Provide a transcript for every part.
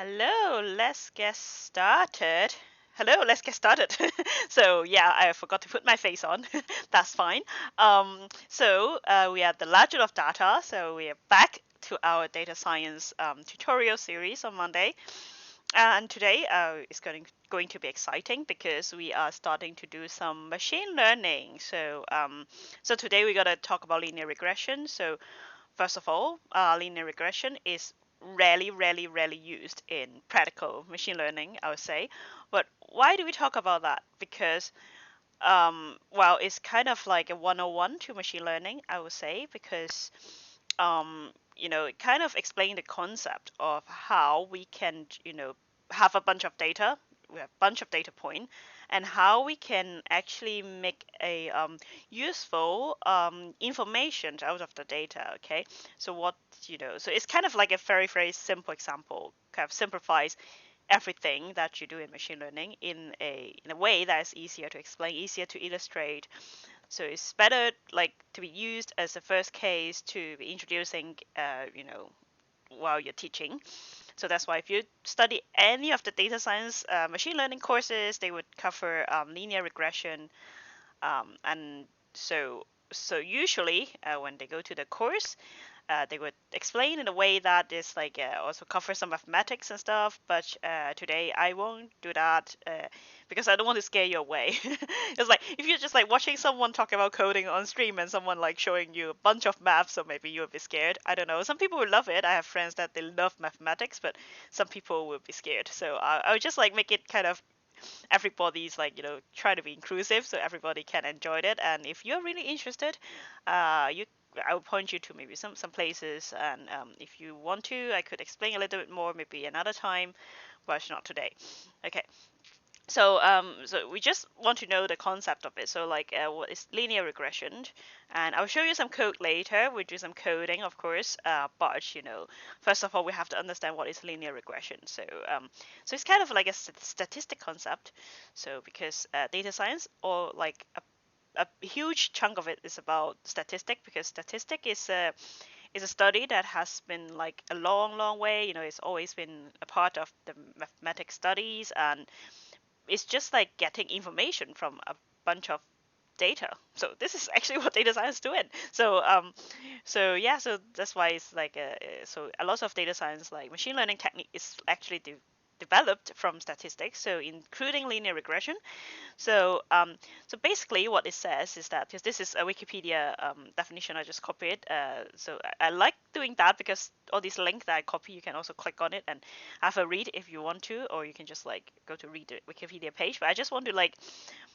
Hello, let's get started. Hello, let's get started. So yeah, I forgot to put my face on. That's fine. We are the Legend of Data. So we are back to our data science tutorial series on Monday. And today is going to be exciting because we are starting to do some machine learning. So today we're gonna talk about linear regression. So first of all, linear regression is rarely used in practical machine learning, I would say. But why do we talk about that? Because, well, it's kind of like a 101 to machine learning, I would say, because, it kind of explains the concept of how we can, have a bunch of data, we have a bunch of data point, and how we can actually make a useful information out of the data. Okay, so so it's kind of like a very simple example, kind of simplifies everything that you do in machine learning in a way that is easier to explain, easier to illustrate. So it's better like to be used as a first case to be introducing, while you're teaching. So that's why if you study any of the data science machine learning courses, they would cover linear regression. And so usually when they go to the course, they would explain in a way that is like also cover some mathematics and stuff. But today I won't do that because I don't want to scare you away. It's like if you're just like watching someone talk about coding on stream and someone like showing you a bunch of math, so maybe you'll be scared. I don't know. Some people will love it. I have friends that they love mathematics, but some people will be scared. So I would just like make it kind of everybody's like try to be inclusive so everybody can enjoy it. And if you're really interested, you I will point you to maybe some places, and if you want to, I could explain a little bit more maybe another time, but not today. Okay. So we just want to know the concept of it. So like, what is linear regression? And I'll show you some code later. We'll do some coding, of course. But first of all, we have to understand what is linear regression. So it's kind of like a statistic concept. So because data science or like a huge chunk of it is about statistic, because statistic is a study that has been like a long way. It's always been a part of the mathematics studies, and it's just like getting information from a bunch of data. So this is actually what data science is doing. So yeah, so that's why it's like so a lot of data science like machine learning technique is actually developed from statistics, so including linear regression. So basically what it says is that, because this is a Wikipedia definition, I just copied. So I like doing that because all these links that I copy, you can also click on it and have a read if you want to, or you can just like go to read the Wikipedia page. But I just want to like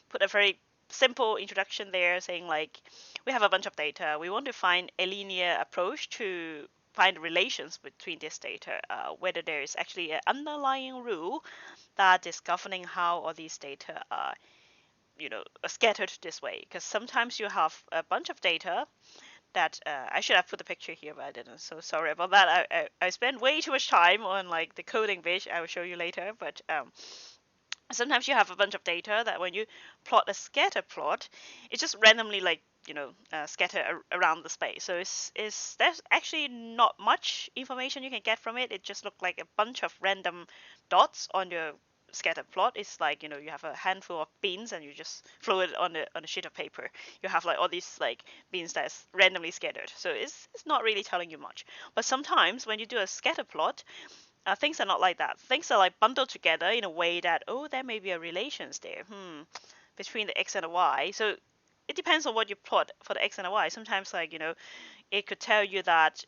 put a very simple introduction there saying like, we have a bunch of data. We want to find a linear approach to find relations between this data, whether there is actually an underlying rule that is governing how all these data are scattered this way. Because sometimes you have a bunch of data that I should have put the picture here, but I didn't. So sorry about that. I spent way too much time on like the coding bit. I will show you later. But sometimes you have a bunch of data that when you plot a scatter plot, it just randomly like scatter around the space. So there's actually not much information you can get from it. It just looks like a bunch of random dots on your scatter plot. It's like you have a handful of beans and you just flow it on a sheet of paper. You have like all these like beans that's randomly scattered. So it's not really telling you much. But sometimes when you do a scatter plot, things are not like that. Things are like bundled together in a way that, oh, there may be a relations there, between the x and the y. So it depends on what you plot for the x and the y. Sometimes like it could tell you that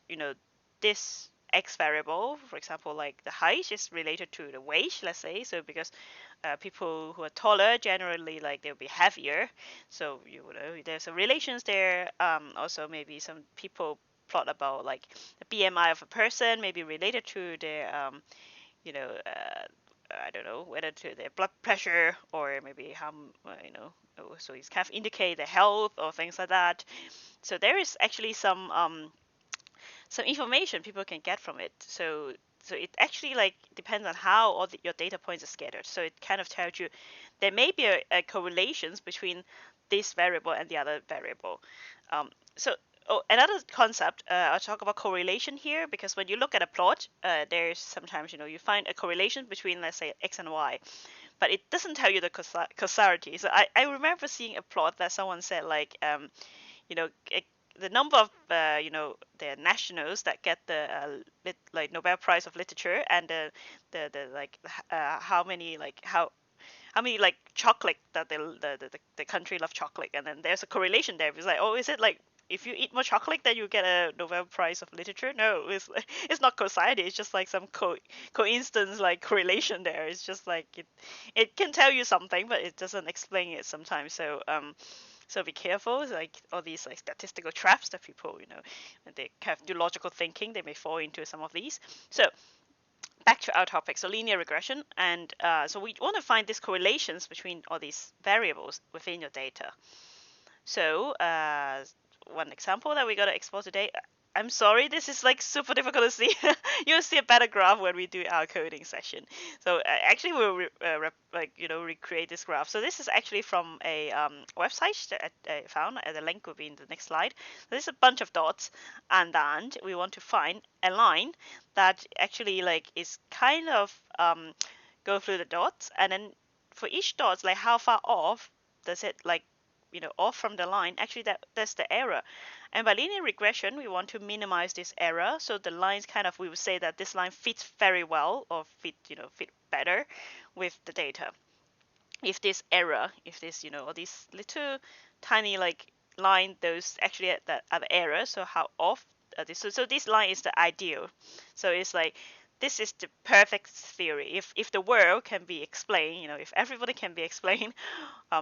this x variable, for example, like the height is related to the weight, let's say. So because people who are taller generally like they'll be heavier, so there's a relations there. Also maybe some people plot about like the BMI of a person may be related to their I don't know whether to their blood pressure or maybe how so it's kind of indicate the health or things like that. So there is actually some information people can get from it. So it actually like depends on how all your data points are scattered. So it kind of tells you there may be a correlations between this variable and the other variable. So oh, another concept, I'll talk about correlation here, because when you look at a plot, there's sometimes, you find a correlation between, let's say, X and Y, but it doesn't tell you the causality. So I remember seeing a plot that someone said, like, you know, the number of, the nationals that get the like Nobel Prize of Literature, and the like, how many, like, how many, like, chocolate that the country love chocolate, and then there's a correlation there. It's like, oh, is it like, if you eat more chocolate, then you get a Nobel Prize of Literature? No, it's not causality. It's just like some coincidence, like, correlation there. It's just like it can tell you something, but it doesn't explain it sometimes. So be careful. It's like all these, like, statistical traps that people, when they have do logical thinking, they may fall into some of these. So back to our topic, so linear regression, and so we want to find these correlations between all these variables within your data. So one example that we got to explore today. I'm sorry, this is like super difficult to see. You'll see a better graph when we do our coding session. So actually, we'll recreate this graph. So this is actually from a website that I found. The link will be in the next slide. So there's a bunch of dots, and then we want to find a line that actually, like, is kind of go through the dots, and then for each dot, like, how far off does it, like, off from the line? Actually, that's the error. And by linear regression, we want to minimize this error. So the lines kind of, we would say that this line fits very well, or fit better with the data. If this error, if this, all these little tiny, like, line, those actually are the error. So how off this? So this line is the ideal. So it's like, this is the perfect theory. If the world can be explained, if everybody can be explained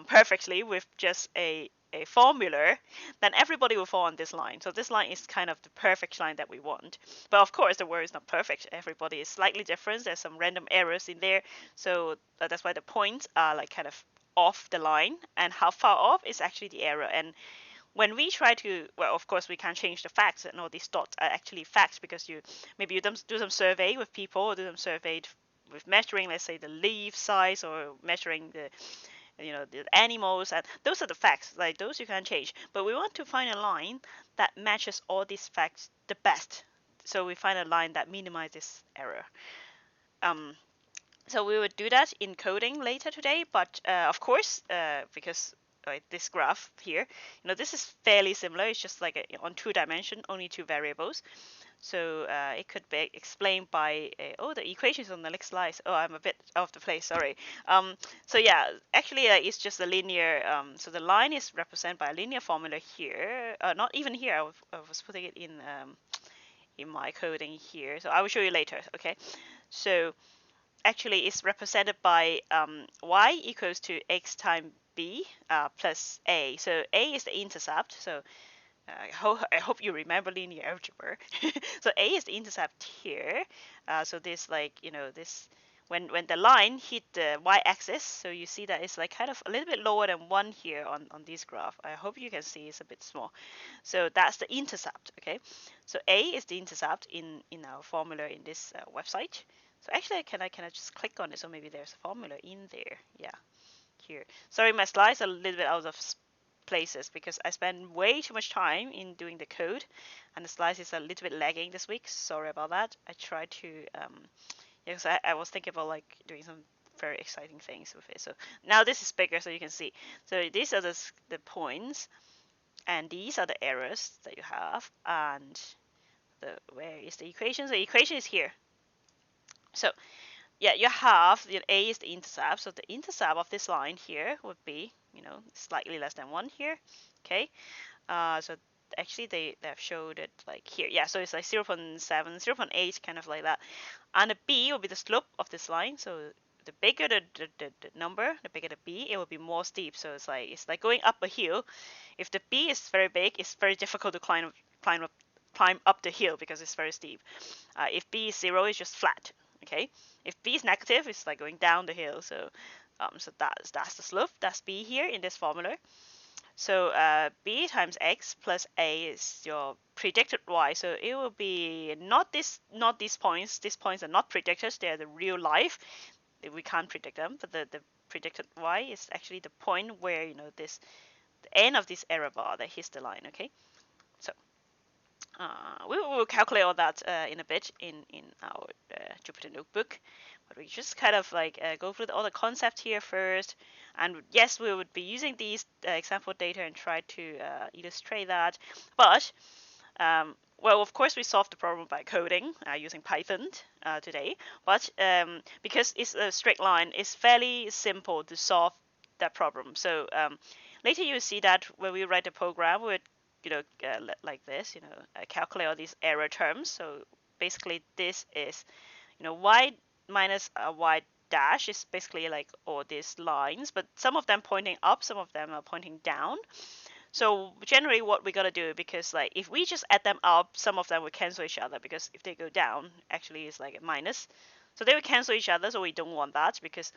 perfectly with just a formula, then everybody will fall on this line. So this line is kind of the perfect line that we want. But of course, the world is not perfect. Everybody is slightly different. There's some random errors in there. So that's why the points are, like, kind of off the line, and how far off is actually the error. And when we try to, well, of course, we can't change the facts, and all these dots are actually facts, because maybe you do some survey with people, or do some survey with measuring, let's say, the leaf size, or measuring the animals, and those are the facts. Like, those you can't change. But we want to find a line that matches all these facts the best. So we find a line that minimizes error. So we would do that in coding later today, but of course, because this graph here, this is fairly similar. It's just like on 2 dimension, only 2 variables. So it could be explained by, the equations on the next slide. Oh, I'm a bit off the place, sorry. So yeah, actually it's just a linear, so the line is represented by a linear formula here. Not even here, I was putting it in my coding here. So I will show you later, okay? So actually it's represented by y equals to x times b plus a. So a is the intercept. So I hope you remember linear algebra. So a is the intercept here. So this, like, this, when the line hit the y-axis, so you see that it's, like, kind of a little bit lower than 1 here on this graph. I hope you can see it's a bit small. So that's the intercept, okay? So a is the intercept in our formula in this website. So actually, can I just click on it? So maybe there's a formula in there. Yeah, here. Sorry, my slides are a little bit out of places, because I spend way too much time in doing the code, and the slides is a little bit lagging this week. Sorry about that. I tried to, because I was thinking about, like, doing some very exciting things with it. So now this is bigger, so you can see. So these are the points, and these are the errors that you have, and where is the equation? So the equation is here. So yeah, you have a is the intercept. So the intercept of this line here would be, slightly less than 1 here. Okay. So actually they have showed it, like, here. Yeah, so it's like 0.7, 0.8, kind of like that. And the b will be the slope of this line. So the bigger the number, the bigger the b, it will be more steep. So it's like going up a hill. If the b is very big, it's very difficult to climb up the hill, because it's very steep. If b is 0, it's just flat. Okay. If b is negative, it's like going down the hill. So so that's the slope. That's b here in this formula. So b times x plus a is your predicted y. So it will be not these points. These points are not predicted. They are the real life. We can't predict them. But the predicted y is actually the point where, the end of this error bar that hits the line. Okay. So We will calculate all that in a bit in our Jupyter notebook, but we just kind of like go through all the concepts here first. And yes, we would be using these example data and try to illustrate that. But well, of course, we solved the problem by coding using Python today. But because it's a straight line, it's fairly simple to solve that problem. So later you will see that when we write the program, we would like this, calculate all these error terms. So basically, this is y minus y dash is basically like all these lines, but some of them pointing up, some of them are pointing down. So generally what we're gonna do, because like if we just add them up, some of them will cancel each other, because if they go down, actually it's like a minus. So they will cancel each other, so we don't want that, because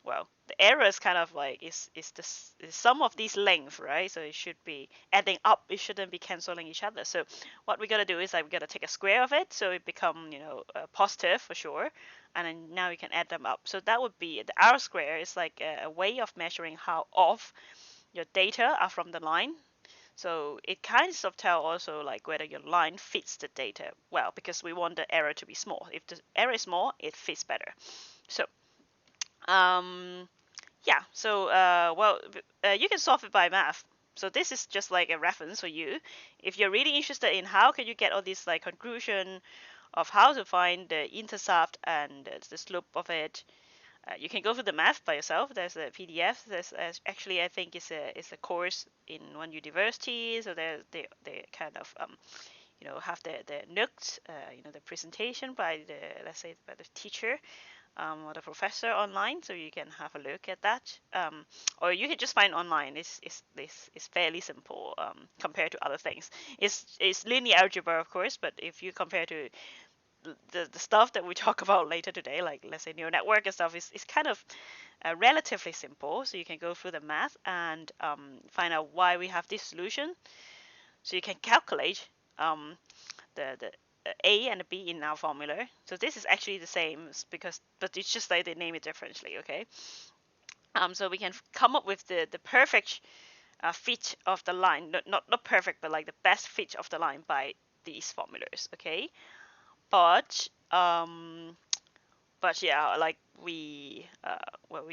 well, the error is kind of like is the sum of these lengths, right? So it should be adding up. It shouldn't be canceling each other. So what we gotta do is like we gotta take a square of it, so it become positive for sure, and then now you can add them up. So that would be the R square is like a way of measuring how off your data are from the line. So it kind of tell also like whether your line fits the data well, because we want the error to be small. If the error is small, it fits better. So yeah, so well, you can solve it by math. So this is just like a reference for you. If you're really interested in how can you get all this like conclusion of how to find the intercept and the slope of it, you can go through the math by yourself. There's a PDF. There's actually I think it's a course in one university. So they kind of have the notes, the presentation by the let's say by the teacher or the professor online, so you can have a look at that. Or you can just find online. It's fairly simple compared to other things. It's linear algebra, of course, but if you compare to the stuff that we talk about later today, like let's say neural network and stuff, is kind of relatively simple. So you can go through the math and find out why we have this solution. So you can calculate the A and the B in our formula. So this is actually the same but it's just like they name it differently, okay? So we can come up with the perfect fit of the line, not perfect, but like the best fit of the line by these formulas, okay? But yeah, like we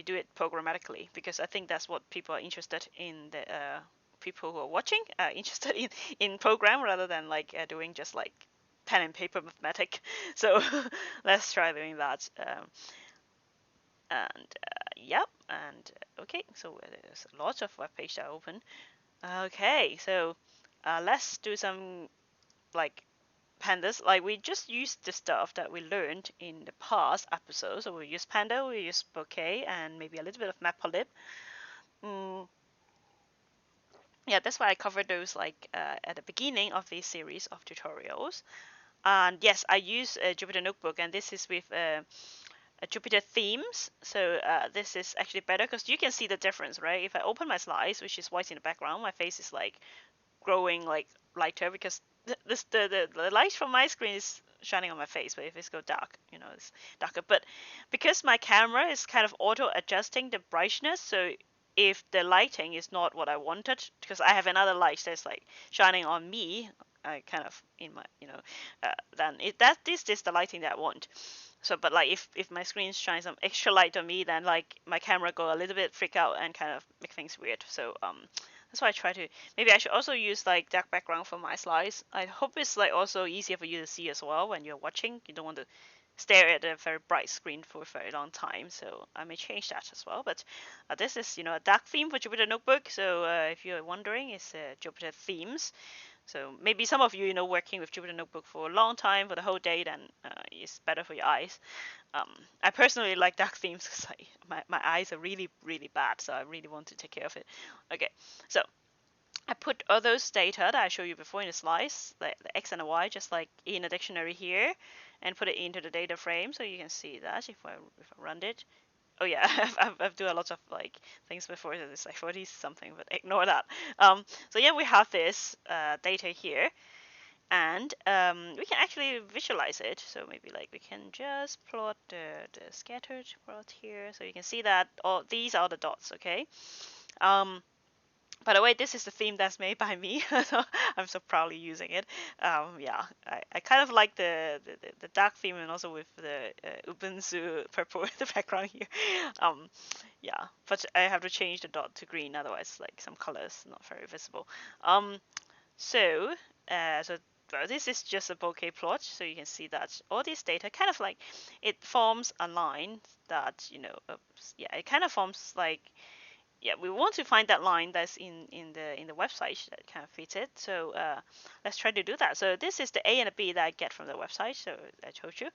do it programmatically, because I think that's what people are interested in. The people who are watching are interested in program rather than like doing just like pen and paper mathematic. So let's try doing that. And yep, and okay, so there's lots of web pages that are open. Okay, so let's do some like pandas. Like we just use the stuff that we learned in the past episodes. So we use panda, we use bokeh, and maybe a little bit of matplotlib. Mm, yeah, that's why I covered those like at the beginning of this series of tutorials. And yes, I use a Jupyter Notebook, and this is with Jupyter themes. So this is actually better because you can see the difference, right? If I open my slides, which is white in the background, my face is like growing like lighter, because the light from my screen is shining on my face. But if it's go dark, it's darker. But because my camera is kind of auto adjusting the brightness, so if the lighting is not what I wanted, because I have another light that's like shining on me, I kind of in my then this is the lighting that I want. So, but like if my screen shines some extra light on me, then like my camera go a little bit freak out and kind of make things weird. So that's why I try to. Maybe I should also use like dark background for my slides. I hope it's like also easier for you to see as well when you're watching. You don't want to stare at a very bright screen for a very long time. So I may change that as well. But this is a dark theme for Jupyter Notebook. So if you're wondering, it's Jupyter themes. So maybe some of you, working with Jupyter Notebook for a long time, for the whole day, then it's better for your eyes. I personally like dark themes because my eyes are really, really bad, so I really want to take care of it. Okay, so I put all those data that I showed you before in the slides, the X and the Y, just like in a dictionary here, and put it into the data frame, so you can see that if I run it. Oh yeah, I've done a lot of like things before. So it's like 40 something, but ignore that. So yeah, we have this data here, and we can actually visualize it. So maybe like we can just plot the scattered plot here, so you can see that all these are the dots. Okay. Um, By the way, this is the theme that's made by me, so I'm so proudly using it. Yeah, I kind of like the dark theme, and also with the Ubuntu purple in the background here. Um, yeah, but I have to change the dot to green, otherwise like some colors not very visible. So so well, this is just a bokeh plot, so you can see that all this data kind of like it forms a line that yeah, it kind of forms like, yeah, we want to find that line that's in the website that kind of fits it. So let's try to do that. So this is the A and the B that I get from the website. So I told you.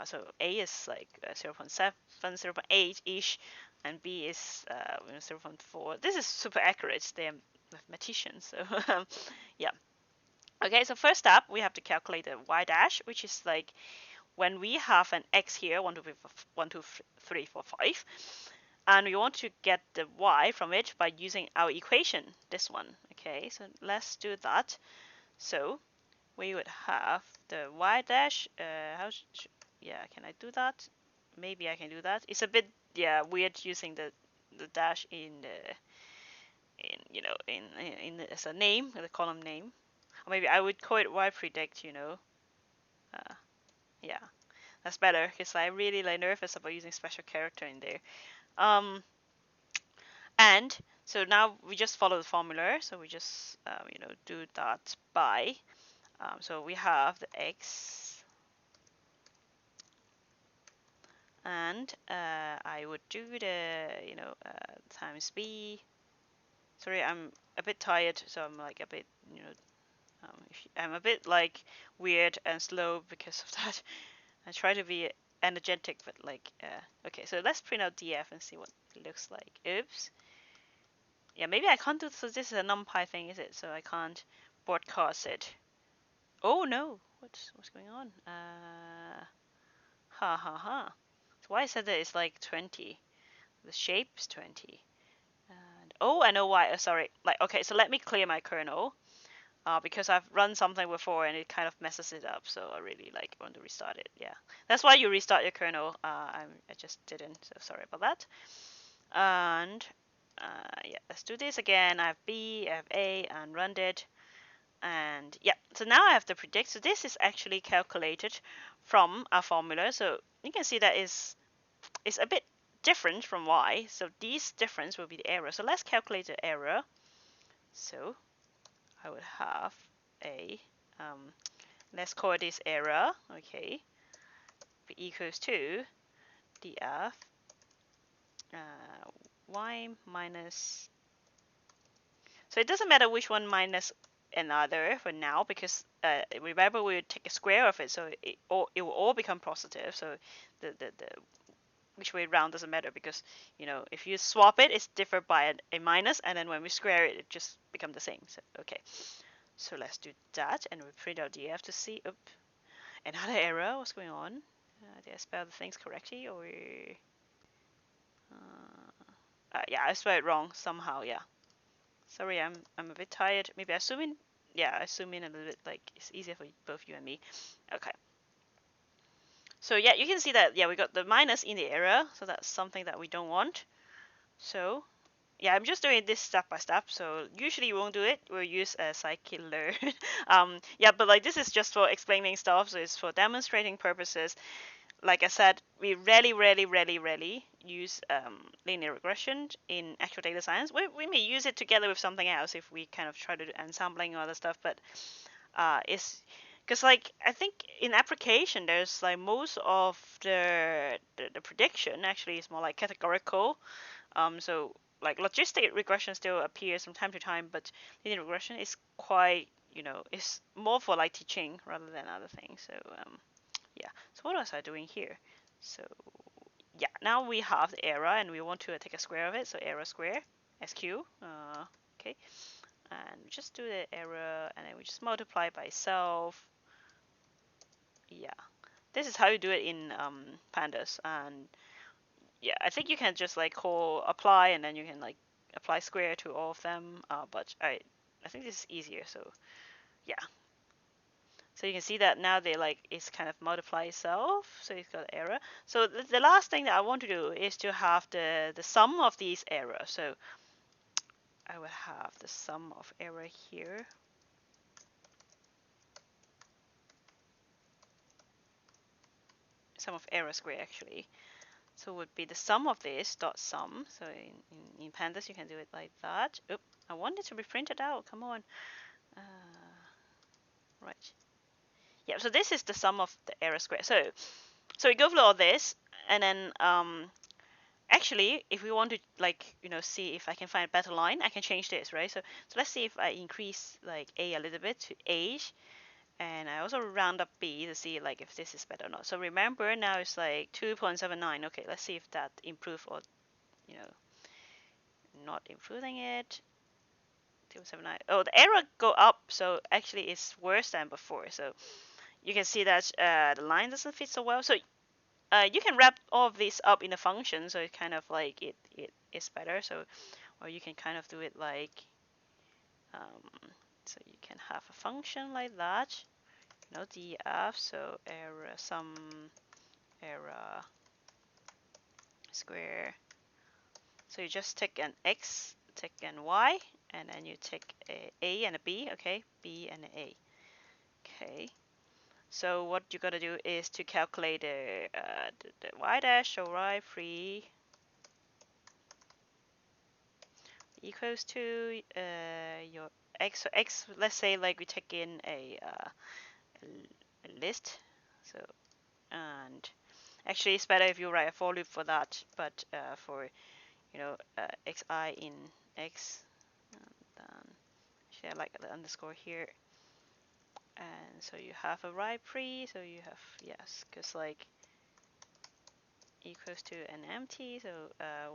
So A is like 0.7, 0.8 ish, and B is 0.4. This is super accurate. They're mathematicians. So yeah. Okay. So first up, we have to calculate the y dash, which is like when we have an x here, 1, 2, 3, 4, 1, 2, 3, 4, 5, and we want to get the y from it by using our equation, this one. Okay, so let's do that. So we would have the y dash. Yeah, can I do that? Maybe I can do that. It's a bit, yeah, weird using the dash in the as a name, the column name. Or maybe I would call it y predict. Uh, yeah, that's better because I really like nervous about using special character in there. Um, And so now we just follow the formula. So we just, do that by. So we have the x, and I would do the, times b. Sorry, I'm a bit tired, so I'm like a bit, I'm a bit like weird and slow because of that. I try to be energetic, but like, okay, so let's print out df and see what it looks like. Oops. Yeah, maybe I can't do, so this is a numpy thing, is it? So I can't broadcast it. Oh no, what's going on? Ha ha ha. So why I said that it's like 20. The shape is 20. And oh, I know why. Sorry. Like, okay, so let me clear my kernel. Because I've run something before and it kind of messes it up. So I really like want to restart it. Yeah, that's why you restart your kernel. I just didn't. So sorry about that. And yeah, let's do this again. I have B, I have A, and run it. And yeah, so now I have to predict. So this is actually calculated from our formula. So you can see that is a bit different from y. So this difference will be the error. So let's calculate the error. So I would have a, let's call this error, okay, be equals to df y minus, so it doesn't matter which one minus another for now, because remember we would take a square of it, so it will all become positive. So the which way around doesn't matter, because if you swap it, it's different by a minus, and then when we square it, it just becomes the same. So okay, so let's do that, and we print out df to see. Another error. What's going on? Did I spell the things correctly, or yeah, I spelled it wrong somehow. Yeah, sorry, I'm a bit tired. Maybe I zoom in. Yeah, I zoom in a little bit. Like it's easier for both you and me. Okay. So yeah, you can see that, yeah, we got the minus in the error, so that's something that we don't want. So yeah, I'm just doing this step by step. So usually we won't do it. We'll use a Scikit-Learn. Yeah, but like this is just for explaining stuff. So it's for demonstrating purposes. Like I said, we rarely use linear regression in actual data science. We may use it together with something else if we kind of try to do ensembling or other stuff, but it's because like I think in application there's like most of the prediction actually is more like categorical. So like logistic regression still appears from time to time, but linear regression is quite, it's more for like teaching rather than other things. So yeah, so what was I doing here? So yeah, now we have the error and we want to take a square of it, so error square, SQ, okay, and just do the error and then we just multiply by itself. Yeah, this is how you do it in pandas. And yeah, I think you can just like call apply and then you can like apply square to all of them, but I think this is easier. So yeah, so you can see that now they like it's kind of multiply itself, so it's got error. So the last thing that I want to do is to have the sum of these errors. So I will have the sum of error here. Sum of error square actually. So it would be the sum of this dot sum. So in pandas you can do it like that. Oop, I want it to be printed out. Come on. Right. Yeah. So this is the sum of the error square. So we go through all this, and then actually, if we want to see if I can find a better line, I can change this, right? So let's see if I increase like a little bit to age, and I also round up b to see like if this is better or not. So remember now it's like 2.79. Okay, let's see if that improve or not improving it. 2.79. Oh, the error go up, so actually it's worse than before. So you can see that the line doesn't fit so well. So you can wrap all of this up in a function, so it kind of like it is better. So, or you can kind of do it like, so you can have a function like that, df, so error sum error square. So you just take an x, take an y, and then you take a and a b, okay, b and a. Okay. So what you gotta do is to calculate the y dash, so y free equals to your x. So x, let's say like we take in a list. So, and actually it's better if you write a for loop for that, but for xi in x, and then actually I like the underscore here. And so you have a right pre, so you have, yes, because like equals to an empty, so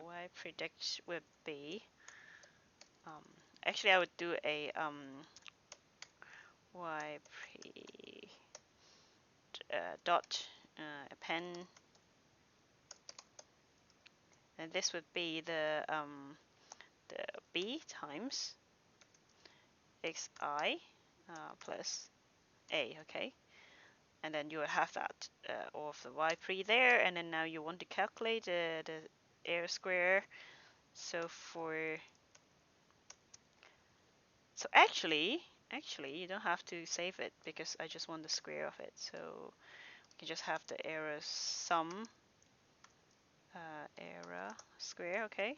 y predict would be, actually I would do a y pre dot append, and this would be the b times xi plus a, okay, and then you will have that of the y pre there, and then now you want to calculate the error square. So actually you don't have to save it because I just want the square of it. So you can just have the error sum error square, okay,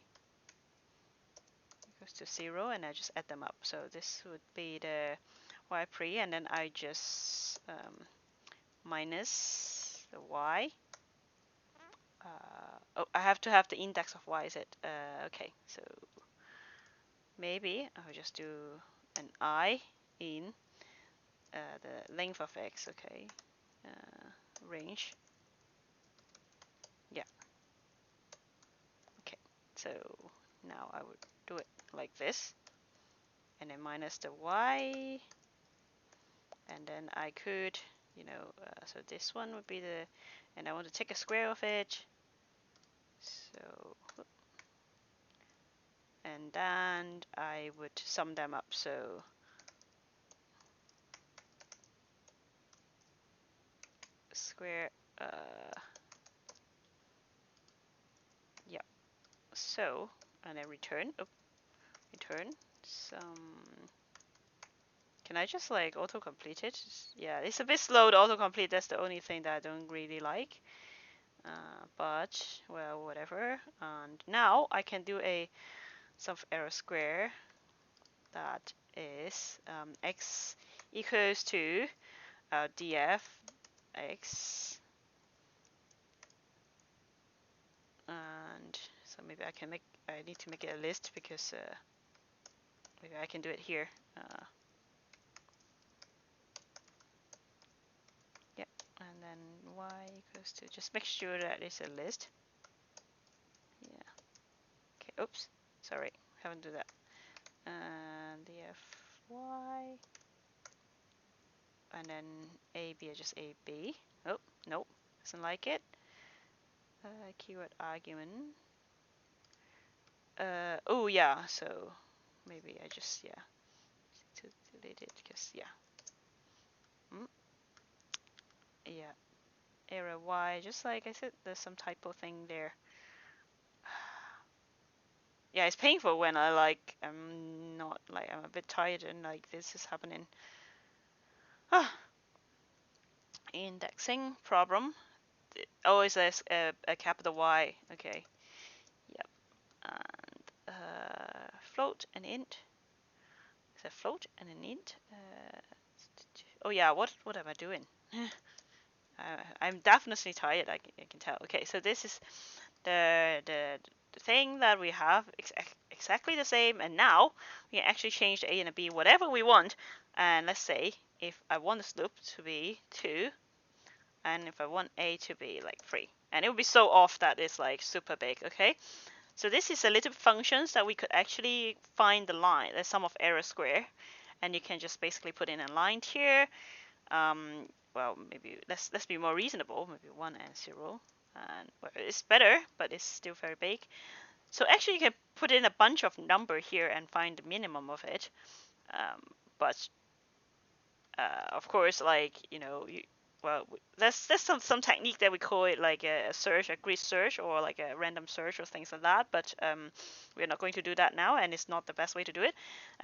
equals to 0, and I just add them up. So this would be the y pre, and then I just minus the y. Oh, I have to have the index of y, is it? Okay, so maybe I'll just do an I in the length of x, okay, range. Yeah, okay, so now I would do it like this, and then minus the y, and then I could, so this one would be the, and I want to take a square of it, so, and then I would sum them up, so square, yeah, so, and then return, return some, can I just like autocomplete it? Yeah, it's a bit slow to autocomplete, that's the only thing that I don't really like. But, well, whatever. And now I can do a sum of error square that is x equals to df x, and so maybe I need to make it a list because maybe I can do it here. Yeah, and then y equals to, just make sure that it's a list. Yeah. Okay, oops, sorry, haven't do that. And df y, and then a b is just a b. Oh, nope, doesn't like it. Keyword argument. Oh yeah, so maybe I just, yeah, to delete it because, yeah. Yeah, error y, just like I said, there's some typo thing there. yeah, it's painful when I like I'm not like I'm a bit tired and like this is happening. Indexing problem. Oh, it's a capital Y. Okay. Yep. And float and int. Is a float and an int? Oh yeah. What am I doing? I'm definitely tired. I can tell. Okay, so this is the thing that we have exactly the same, and now we can actually change the a and the b whatever we want. And let's say if I want this loop to be 2, and if I want a to be like 3, and it would be so off that it's like super big. Okay, so this is a little functions that we could actually find the line, the sum of error square, and you can just basically put in a line here. Well, maybe let's be more reasonable. Maybe 1 and 0, and well, it's better, but it's still very big. So actually, you can put in a bunch of number here and find the minimum of it. But of course, like well, there's some technique that we call it like a search, a grid search, or like a random search or things like that. But we're not going to do that now, and it's not the best way to do it.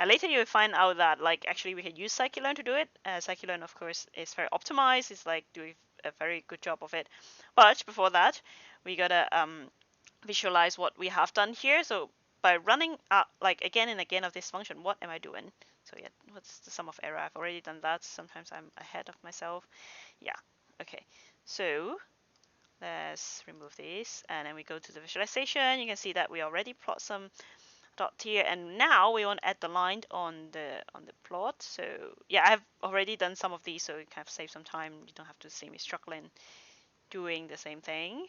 Later, you'll find out that like actually we can use Scikit-Learn to do it. Scikit-Learn, of course, is very optimized. It's like doing a very good job of it. But before that, we gotta visualize what we have done here. So by running like again and again of this function, what am I doing? So yeah, what's the sum of error? I've already done that. Sometimes I'm ahead of myself. Yeah, okay. So let's remove this, and then we go to the visualization. You can see that we already plot some dot here, and now we want to add the line on the plot. So yeah, I've already done some of these, so you kind of save some time. You don't have to see me struggling doing the same thing.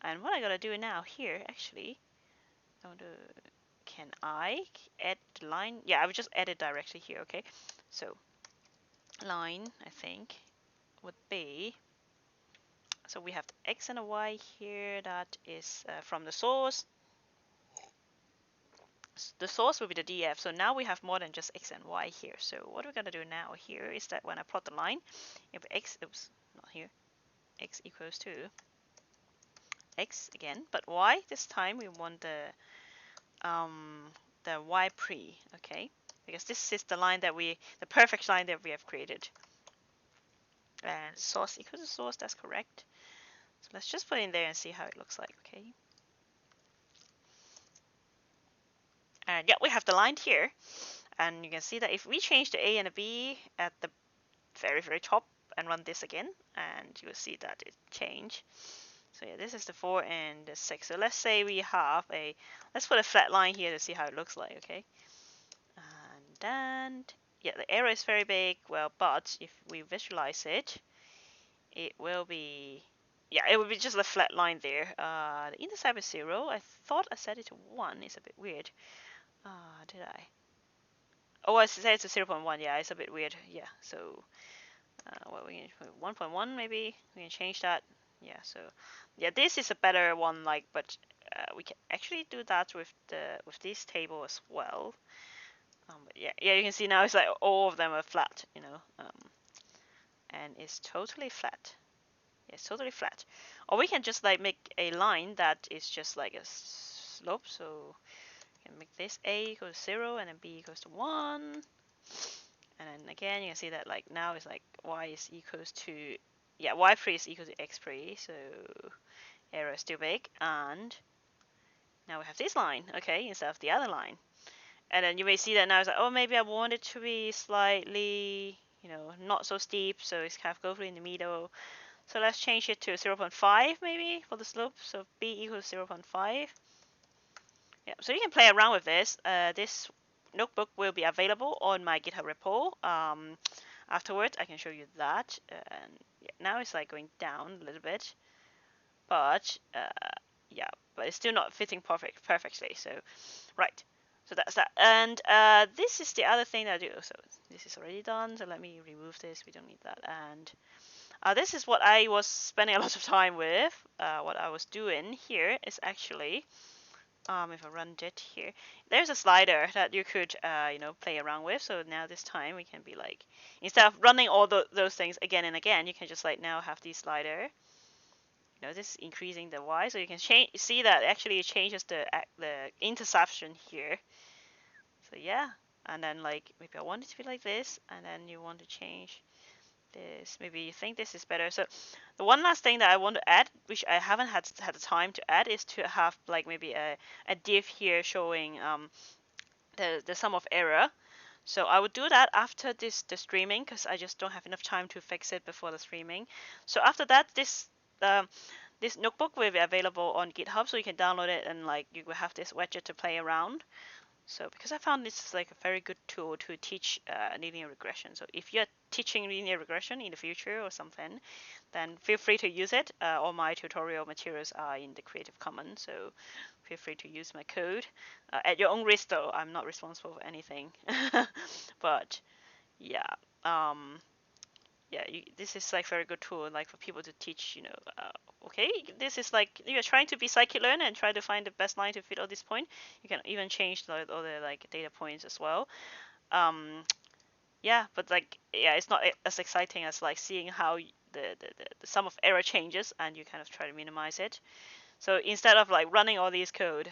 And what I gotta do now here, actually, can I add the line? Yeah, I would just add it directly here, okay? So line, I think, would be, so we have the x and a y here, that is from the source. The source will be the df, so now we have more than just x and y here. So what we're gonna do now here is that when I plot the line, if x, oops, not here, x equals to x again, but y this time we want the y pre, okay? Because this is the line that the perfect line that we have created. And source equals to source, that's correct. So let's just put it in there and see how it looks like, okay? And yeah, we have the line here. And you can see that if we change the a and a b at the very, very top and run this again, and you'll see that it changed. So yeah, this is the 4 and the 6. So let's say we have let's put a flat line here to see how it looks like, okay? And then, yeah, the error is very big, well, but if we visualize it, it will be, yeah, it will be just a flat line there. The intercept is 0. I thought I set it to 1. It's a bit weird. Did I? Oh, I said it's a 0.1. Yeah, it's a bit weird. Yeah, so what we can 1.1 maybe we can change that. Yeah, so yeah, this is a better one. Like, but we can actually do that with this table as well. But yeah, you can see now it's like all of them are flat, and it's totally flat. Yeah, it's totally flat. Or we can just like make a line that is just like a slope. So you can make this a equals 0 and then b equals to 1. And then again, you can see that like now it's like y is equals to, yeah, y pre is equal to x pre. So error is still big. And now we have this line, okay, instead of the other line. And then you may see that now it's like, oh, maybe I want it to be slightly, not so steep. So it's kind of go through in the middle. So let's change it to 0.5 maybe for the slope. So b equals 0.5. Yeah, so you can play around with this. This notebook will be available on my GitHub repo. Afterwards, I can show you that. And yeah, now it's like going down a little bit, but yeah, but it's still not fitting perfectly. So right, so that's that. And this is the other thing that I do. So this is already done. So let me remove this. We don't need that. And this is what I was spending a lot of time with. What I was doing here is actually, if I run Jet here, there's a slider that you could, play around with. So now this time we can be like, instead of running all those things again and again, you can just like now have the slider. this is increasing the y, so you can see that actually it changes the interception here. So yeah, and then like maybe I want it to be like this, and then you want to change this. Maybe you think this is better. So the one last thing that I want to add, which I haven't had the time to add, is to have like maybe a div here showing the sum of error. So I would do that after the streaming, because I just don't have enough time to fix it before the streaming. So after that, this notebook will be available on GitHub, so you can download it and like you will have this widget to play around. So because I found this is like a very good tool to teach linear regression. So if you're teaching linear regression in the future or something, then feel free to use it. All my tutorial materials are in the Creative Commons, so feel free to use my code at your own risk. Though I'm not responsible for anything. But yeah, yeah, this is like very good tool like for people to teach. Okay, this is like you're trying to be Scikit-Learn and try to find the best line to fit all this point. You can even change all the like data points as well. Yeah, but like yeah, it's not as exciting as like seeing how the sum of error changes and you kind of try to minimize it. So instead of like running all these code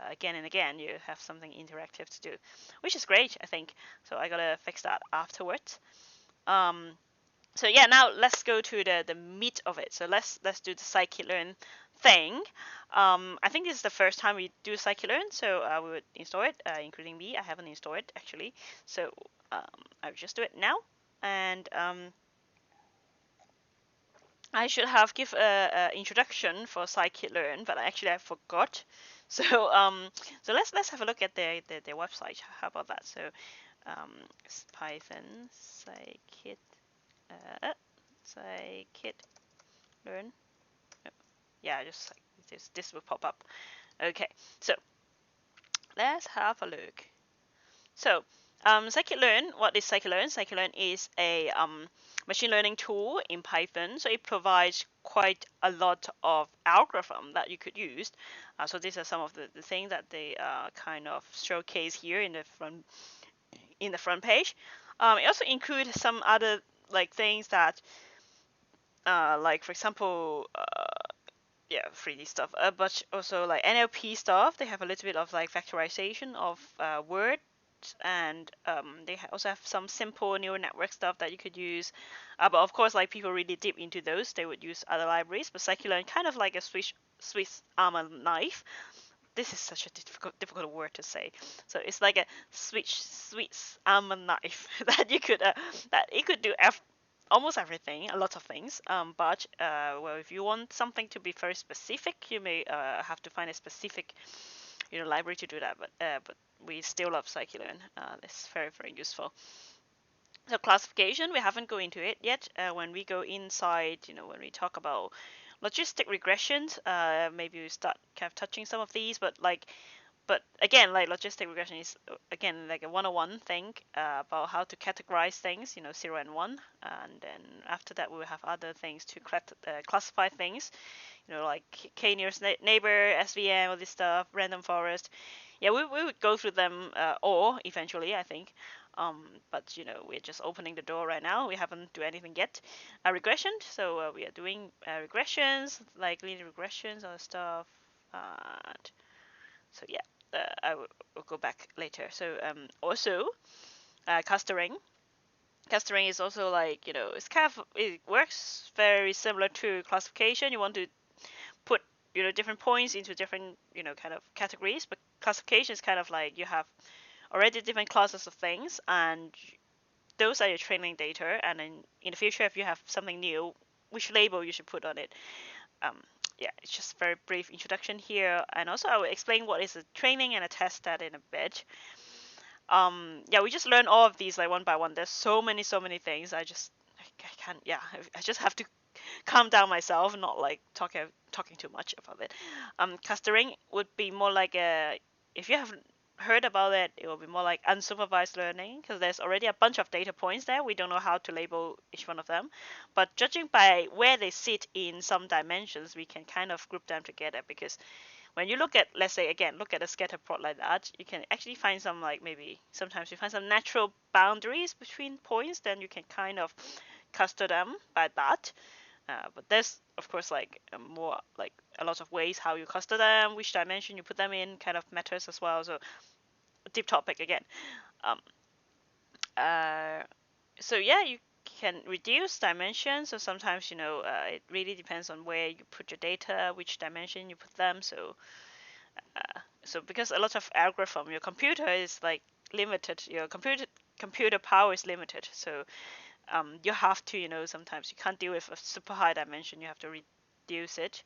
again and again, you have something interactive to do, which is great, I think. So I gotta fix that afterwards. So yeah, now let's go to the meat of it. So let's do the Scikit-Learn thing. I think this is the first time we do Scikit-Learn, so we would install it, including me. I haven't installed it actually, so I will just do it now. And I should have give a introduction for Scikit-Learn, but actually I forgot. So so let's have a look at their website. How about that? So it's Python Scikit Scikit-Learn. Yeah, just like this will pop up. Okay, so let's have a look. So Scikit-Learn, what is Scikit-Learn? Scikit-Learn is a machine learning tool in Python. So it provides quite a lot of algorithm that you could use. So these are some of the things that they kind of showcase here in the front page. It also includes some other like things that like for example yeah, 3D stuff, but also like NLP stuff. They have a little bit of like factorization of words, and they also have some simple neural network stuff that you could use. But of course, like people really deep into those, they would use other libraries. But Scikit-Learn kind of like a Swiss armor knife. This is such a difficult word to say. So it's like a Swiss armor knife that you could that it could do almost everything, a lot of things. But well, if you want something to be very specific, you may have to find a specific, library to do that. But we still love Scikit-Learn. It's very very useful. So classification, we haven't go into it yet. When we go inside, when we talk about logistic regressions, maybe we start kind of touching some of these. But again, like logistic regression is again like a 101 thing about how to categorize things, 0 and 1, and then after that we will have other things to classify things, like k-nearest neighbor, SVM, all this stuff, random forest. Yeah, we would go through them all eventually, I think. But we're just opening the door right now. We haven't do anything yet. Regression. So we are doing regressions, like linear regressions or stuff. And so yeah, I will go back later. So also clustering. Clustering is also like it's it works very similar to classification. You want to put different points into different kind of categories, but classification is kind of like you have already different classes of things, and those are your training data. And then in the future, if you have something new, which label you should put on it. Yeah, it's just a very brief introduction here, and also I will explain what is a training and a test set in a bit. Yeah, we just learn all of these like one by one. There's so many things. I can't. Yeah, I just have to calm down myself, not like talking too much about it. Clustering would be more like if you haven't heard about it, it will be more like unsupervised learning, because there's already a bunch of data points there. We don't know how to label each one of them, but judging by where they sit in some dimensions, we can kind of group them together. Because when you look at, let's say again, look at a scatter plot like that, you can actually find some, like maybe sometimes you find some natural boundaries between points, then you can kind of cluster them by that. But there's of course like more like a lot of ways how you cluster them, which dimension you put them in, kind of matters as well. So deep topic again. Um, uh, so yeah, you can reduce dimensions. So sometimes it really depends on where you put your data, which dimension you put them. So because a lot of algorithm, your computer is like limited. Your computer power is limited. So you have to sometimes you can't deal with a super high dimension. You have to reduce it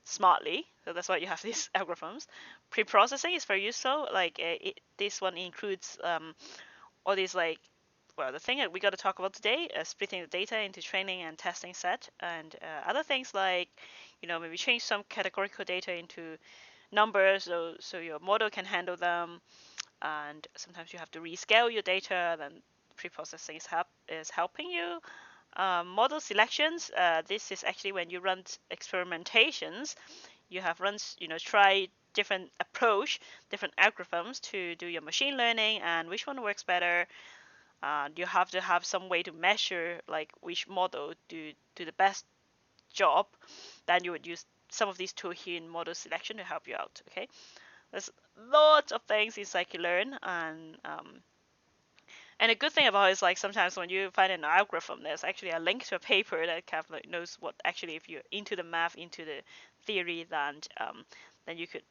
smartly. So that's why you have these algorithms. Pre-processing is very useful. Like this one includes all these like the thing that we got to talk about today, splitting the data into training and testing set, and other things like maybe change some categorical data into numbers so your model can handle them, and sometimes you have to rescale your data. Then pre-processing is helping you. Model selections. This is actually when you run experimentations. You have runs, try different approach, different algorithms to do your machine learning, and which one works better. You have to have some way to measure like which model do the best job. Then you would use some of these tools here in model selection to help you out. Okay, there's lots of things in Scikit-Learn, and a good thing about it is like sometimes when you find an algorithm, there's actually a link to a paper that kind of like knows what actually if you're into the math, into the theory, then you could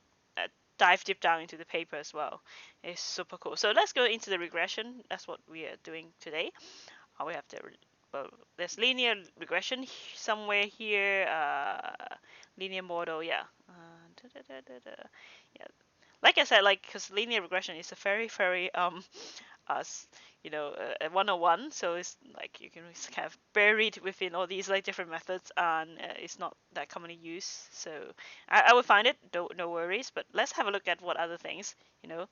dive deep down into the paper as well. It's super cool. So let's go into the regression. That's what we are doing today. We have the there's linear regression somewhere here. Linear model, yeah. Yeah. Like I said, like because linear regression is a very very us, a 101. So it's like you can kind of buried within all these like different methods, and it's not that commonly used. So I would find it, no worries. But let's have a look at what other things, you know.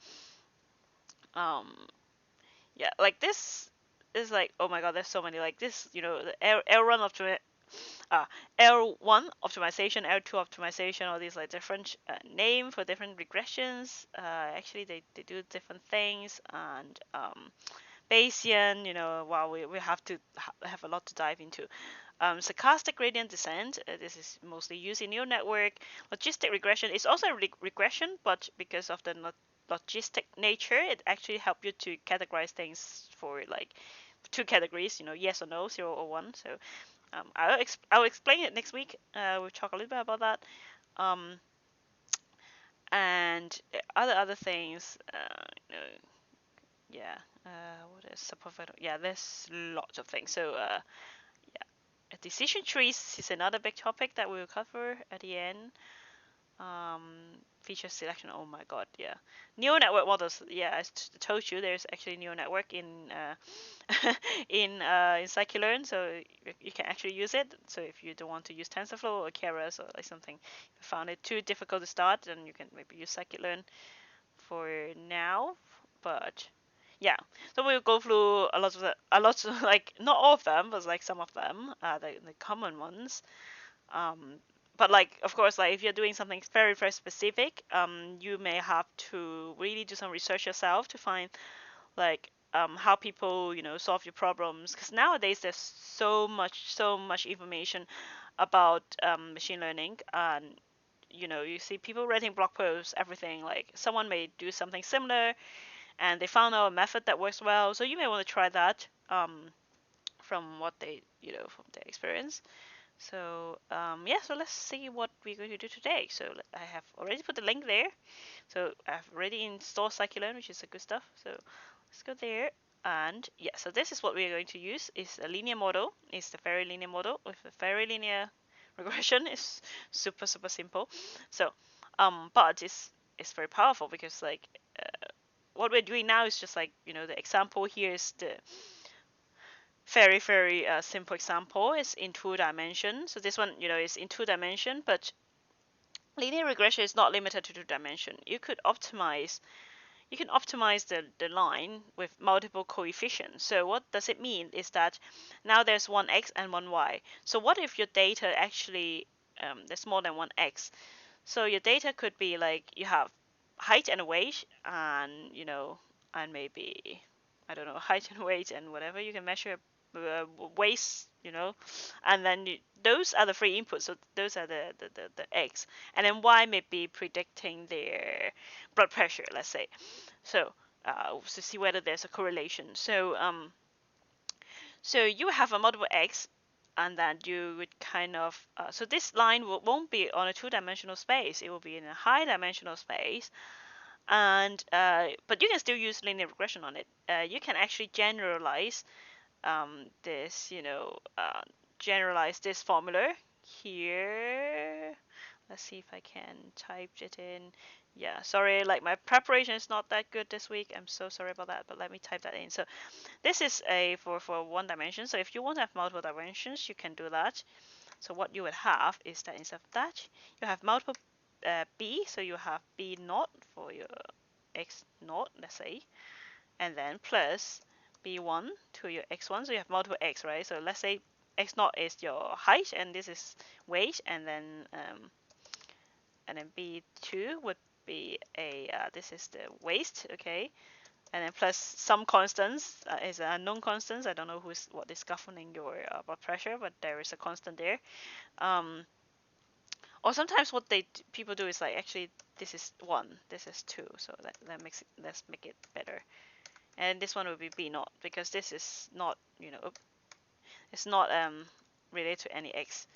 Um, yeah, like this is like, oh my god, there's so many like this. The L1 L1 optimization, L2 optimization, all these like different name for different regressions. Actually, they do different things, and Bayesian, wow, we have to have a lot to dive into. Stochastic gradient descent, this is mostly used in neural network. Logistic regression is also a regression, but because of the logistic nature, it actually helps you to categorize things for like two categories, yes or no, 0 or 1. So I'll explain it next week. We'll talk a little bit about that. Um, and other things, yeah. What is supervisor? Yeah, there's lots of things. So yeah, decision trees is another big topic that we will cover at the end. Feature selection. Oh my god, yeah. Neural network models. Yeah, I told you there's actually neural network in in Scikit-Learn, so you can actually use it. So if you don't want to use TensorFlow or Keras or like something, if you found it too difficult to start, then you can maybe use Scikit-Learn for now. But yeah, so we'll go through a lot of like not all of them, but like some of them, the common ones. Um, but like of course, like if you're doing something very very specific, you may have to really do some research yourself to find like how people solve your problems. Because nowadays there's so much information about machine learning, and you see people writing blog posts, everything. Like someone may do something similar and they found out a method that works well. So you may want to try that from what they, from their experience. So yeah, so let's see what we're going to do today. So I have already put the link there. So I've already installed Scikit-Learn, which is a good stuff. So let's go there. And yeah, so this is what we're going to use. Is a linear model. It's the very linear model with a very linear regression. It's super super simple. So but it's very powerful because like what we're doing now is just like the example here is the very very simple example. It's in 2 dimensions. So this one is in 2 dimension, but linear regression is not limited to 2 dimension. You can optimize the line with multiple coefficients. So what does it mean is that now there's one x and one y. So what if your data actually there's more than one x? So your data could be like you have height and weight, and and maybe I don't know, height and weight and whatever you can measure waste, and then those are the free inputs. So those are the x, and then y may be predicting their blood pressure, let's say. So to see whether there's a correlation. So you have a multiple x, and then you would kind of so this line won't be on a two-dimensional space. It will be in a high-dimensional space, and but you can still use linear regression on it. You can actually generalize this, generalize this formula here. Let's see if I can type it in. Yeah, sorry, like my preparation is not that good this week. I'm so sorry about that, but let me type that in. So this is a for one dimension. So if you want to have multiple dimensions, you can do that. So what you would have is that instead of that, you have multiple b. So you have b naught for your x naught, let's say, and then plus b1 to your x1. So you have multiple x, right? So let's say x naught is your height, and this is weight, and then b2 would be this is the waist, okay? And then plus some constants is an unknown constants. I don't know what is governing your blood pressure, but there is a constant there. Or sometimes what people do is like, actually this is 1, this is 2, so let's make it better. And this one will be b naught, because this is not, it's not related to any x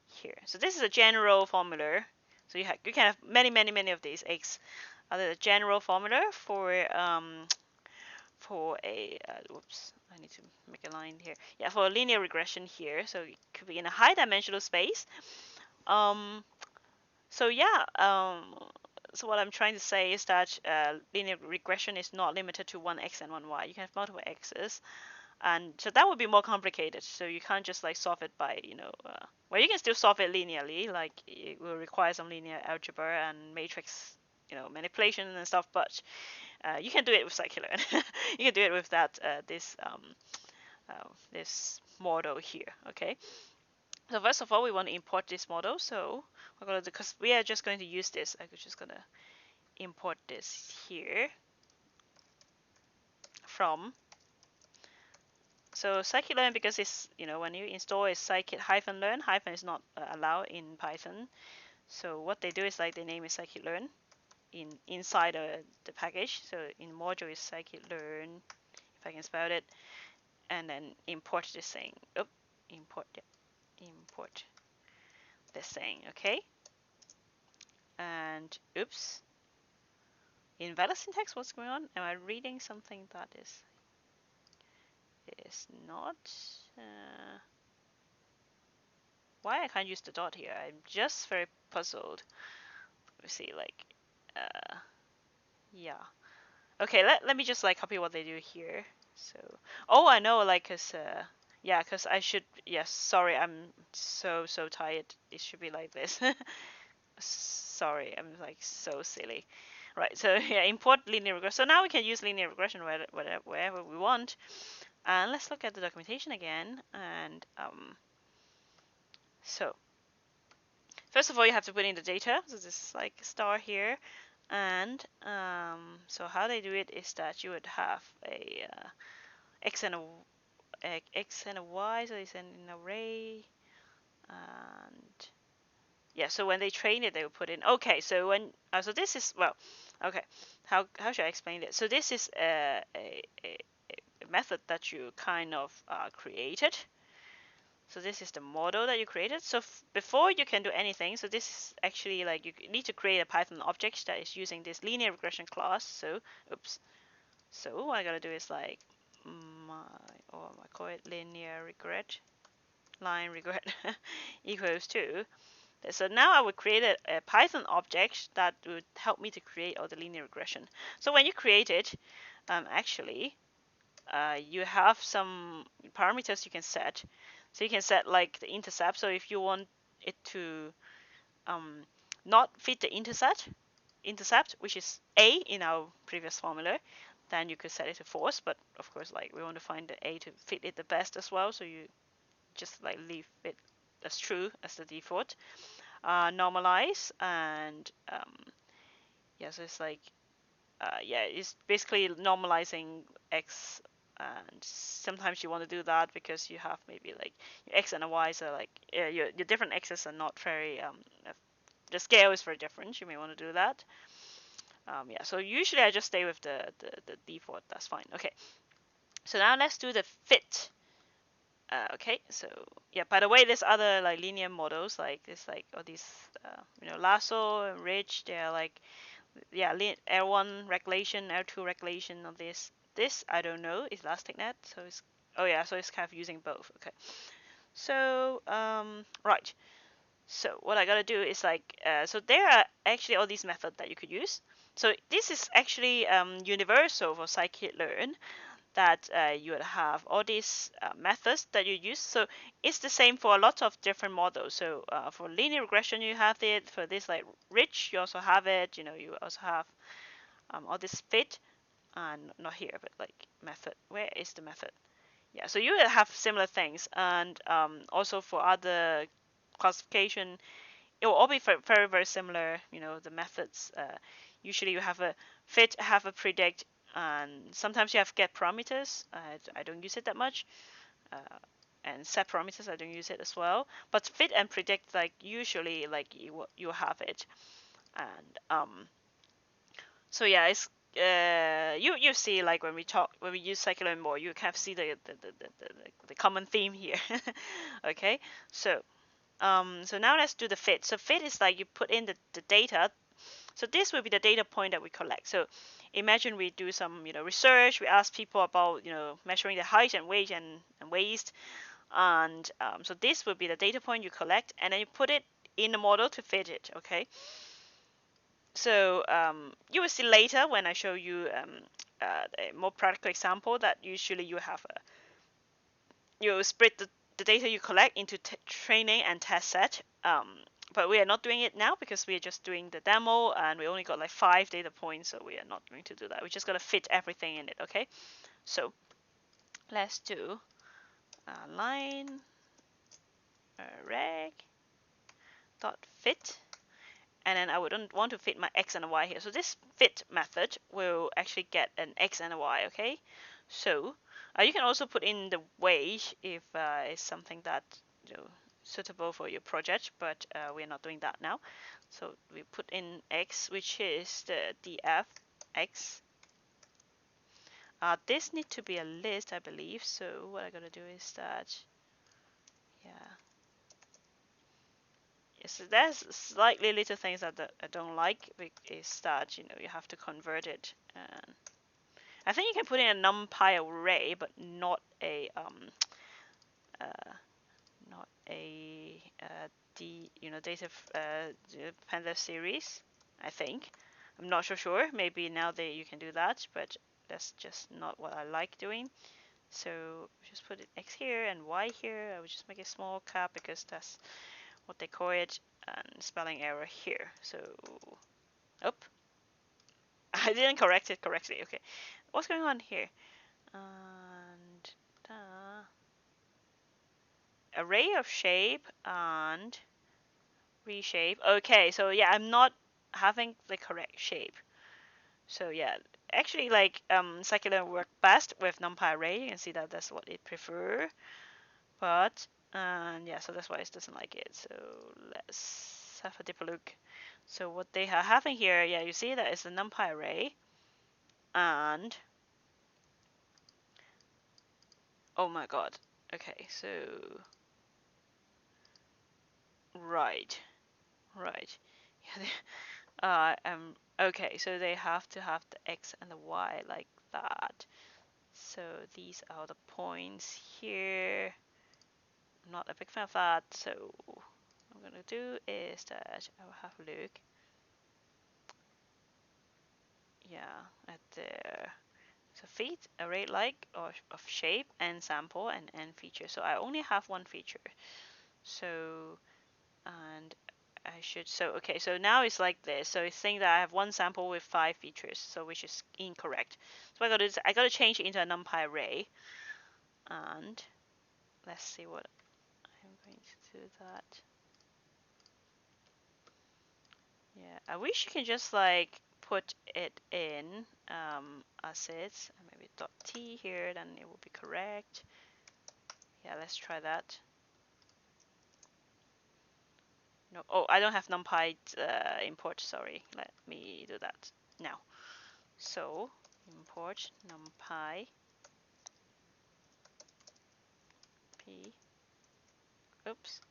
here. So this is a general formula. So you can have many of these x. The general formula for a whoops, I need to make a line here. Yeah, for a linear regression here. So it could be in a high dimensional space. So yeah, so what I'm trying to say is that linear regression is not limited to one x and one y. You can have multiple x's, and so that would be more complicated. So you can't just like solve it by, well, you can still solve it linearly. Like it will require some linear algebra and matrix, manipulation and stuff. But you can do it with Scikit-Learn. You can do it with that this model here. Okay. So first of all, we want to import this model. So we're gonna do, because we are just going to use this. I'm just gonna import this here from. So Scikit-Learn, because it's, when you install is scikit-learn, hyphen is not allowed in Python. So what they do is like they name it Scikit-Learn inside the package. So in module is Scikit-Learn, if I can spell it, and then import this thing. Import this thing. Okay. And oops, invalid syntax. What's going on? Am I reading something that is not? Why I can't use the dot here? I'm just very puzzled. Let's see, like, yeah. Okay, let me just like copy what they do here. So, oh, I know, like, yeah, cause I should. Yes, sorry, I'm so tired. It should be like this. Sorry, I'm like so silly. Right, so yeah, import linear regression. So now we can use linear regression wherever we want. And let's look at the documentation again. And so first of all, you have to put in the data. So this is like star here. And so how they do it is that you would have a x and a y, so it's an array. And yeah, so when they train it, they will put in. Okay, so when so this is, well, okay, how should I explain this? So this is a method that you kind of created. So this is the model that you created. So before you can do anything, so this is actually like you need to create a Python object that is using this linear regression class. So oops. So what I gotta do is like I call it linear regret, line regret equals to. So now I would create a Python object that would help me to create all the linear regression. So when you create it, actually, you have some parameters you can set. So you can set like the intercept. So if you want it to not fit the intercept, which is a in our previous formula, then you could set it to false. But of course, like we want to find the a to fit it the best as well. So you just like leave it as true as the default. Normalize, and yeah, so it's like yeah, it's basically normalizing x and sometimes you want to do that because you have maybe like your x and a y, so like your different x's are not very the scale is very different. You may want to do that. Yeah, so usually I just stay with the default. That's fine. Okay, so now let's do the fit. Okay, so yeah. By the way, there's other like linear models like this, like all these, lasso and ridge. They're like, yeah, L1 regulation, L2 regulation of this. This I don't know is elastic net, so it's so it's kind of using both. Okay, so right. So what I gotta do is like, so there are actually all these methods that you could use. So this is actually universal for Scikit-Learn, that you would have all these methods that you use. So it's the same for a lot of different models. So for linear regression, you have it. For this like rich, you also have it. You also have all this fit, and not here, but like method. Where is the method? Yeah, so you will have similar things, and also for other classification, it will all be very, very similar. The methods. Usually you have a fit, have a predict, and sometimes you have get parameters. I don't use it that much. And set parameters, I don't use it as well. But fit and predict, like usually, like you have it. And so yeah, it's you see, like when we use Scikit-Learn more, you kind of see the common theme here. Okay, so so now let's do the fit. So fit is like you put in the data. So this will be the data point that we collect. So imagine we do some research. We ask people about measuring the height and weight and waist, and so this will be the data point you collect, and then you put it in the model to fit it. Okay. So you will see later when I show you a more practical example that usually you split the data you collect into training and test set. But we are not doing it now because we are just doing the demo and we only got like 5 data points, so we are not going to do that. We're just gonna fit everything in it. Okay, so let's do line reg dot fit, and then I wouldn't want to fit my x and a y here. So this fit method will actually get an x and a y. Okay, so you can also put in the weight if it's something that suitable for your project, but we're not doing that now. So we put in x, which is the df x. This needs to be a list, I believe. So what I'm gonna do is that, yeah. Yes, there's slightly little things that I don't like. Is that you have to convert it, and I think you can put in a NumPy array, but not a uh, not a data pandas series. I think. I'm not so sure. Maybe now you can do that, but that's just not what I like doing. So just put it x here and y here. I would just make a small cap because that's what they call it, and spelling error here. So, oh, I didn't correct it correctly. Okay, what's going on here? And array of shape and reshape. Okay, so yeah, I'm not having the correct shape. So yeah, actually like Scikit-Learn work best with NumPy array. You can see that that's what it prefer. But and yeah, so that's why it doesn't like it. So let's have a deeper look. So what they are having here, yeah, you see that it's a NumPy array, and oh my god. Okay, so right, right. Yeah, okay, so they have to have the x and the y like that. So these are the points here. I'm not a big fan of that, so what I'm gonna do is that I will have a look. Yeah, at the so feet, array like or of shape and sample and feature. So I only have one feature. So and I should okay, so now it's like this. So it's saying that I have one sample with 5 features, so which is incorrect. So I gotta change it into a NumPy array, and let's see what I'm going to do that. Yeah, I wish you can just like put it in assets and maybe dot t here, then it will be correct. Yeah, let's try that. No, oh, I don't have NumPy import. Sorry, let me do that now. So import NumPy p. Oops.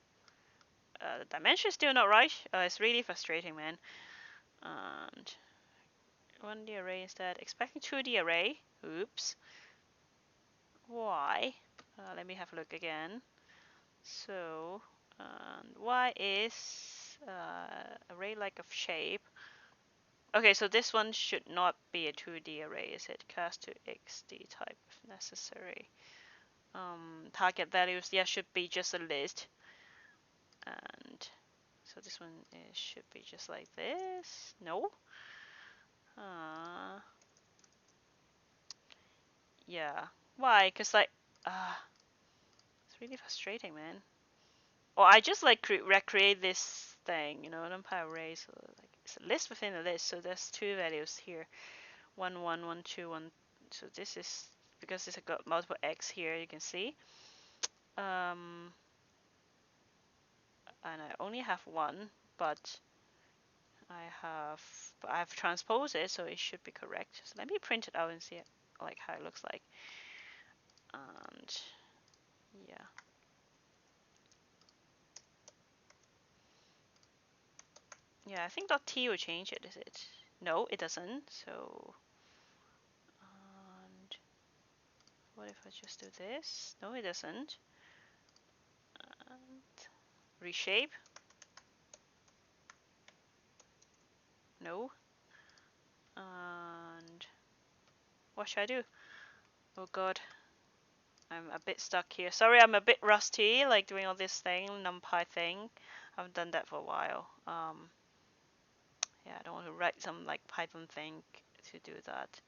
The dimension is still not right. It's really frustrating, man. And 1D array instead. Expecting 2D array. Oops. Why? Let me have a look again. So, y is array like of shape. Okay, so this one should not be a 2D array, is it? Cast to XD type if necessary. Target values, yeah, should be just a list. And so this one should be just like this. No. Yeah. Why? Because like, it's really frustrating, man. Or I just like recreate this thing, you know, NumPy array. So like it's a list within a list. So there's two values here, 1, 1, 1, 2, 1. So this is because this has got multiple x here. You can see. And I only have one, but I've transposed it, so it should be correct. So let me print it out and see it, like how it looks like. And yeah. Yeah, I think .t will change it, is it? No, it doesn't. So, and what if I just do this? No, it doesn't. And reshape. No. And what should I do? Oh god, I'm a bit stuck here. Sorry, I'm a bit rusty, like doing all this thing, NumPy thing. I haven't done that for a while. Yeah, I don't want to write some like Python thing to do that.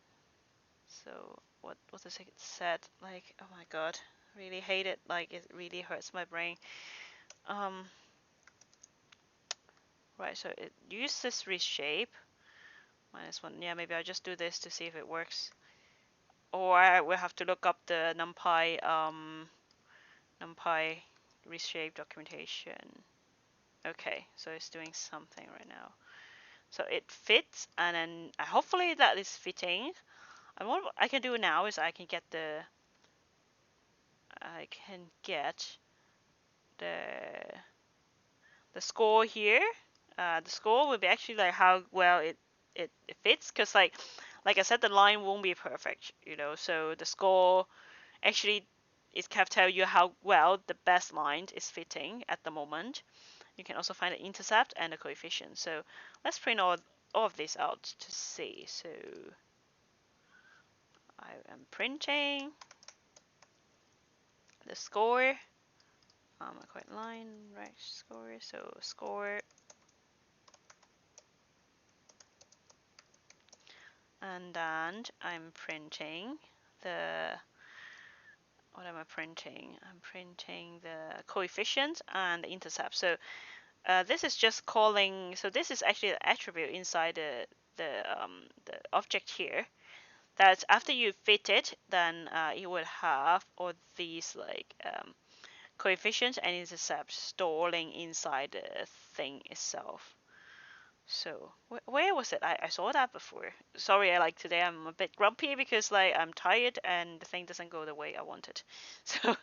So what does it said? Like, oh my god, really hate it. Like it really hurts my brain. Right, so it uses reshape -1. Yeah, maybe I'll just do this to see if it works. Or I will have to look up the NumPy reshape documentation. Okay, so it's doing something right now. So it fits, and then hopefully that is fitting. And what I can do now is I can get the the score here. The score will be actually like how well it fits, because like I said, the line won't be perfect, you know. So the score actually it can tell you how well the best line is fitting at the moment. You can also find the intercept and the coefficient. So let's print all of this out to see. So I am printing the score. Quite line right score. So score, and then I'm printing the what am I printing? I'm printing the coefficient and the intercept. So this is just calling. So this is actually an attribute inside the object here. That after you fit it, then it would have all these like coefficients and intercepts storing inside the thing itself. So where was it? I saw that before. Sorry, like today I'm a bit grumpy because like I'm tired and the thing doesn't go the way I want it. So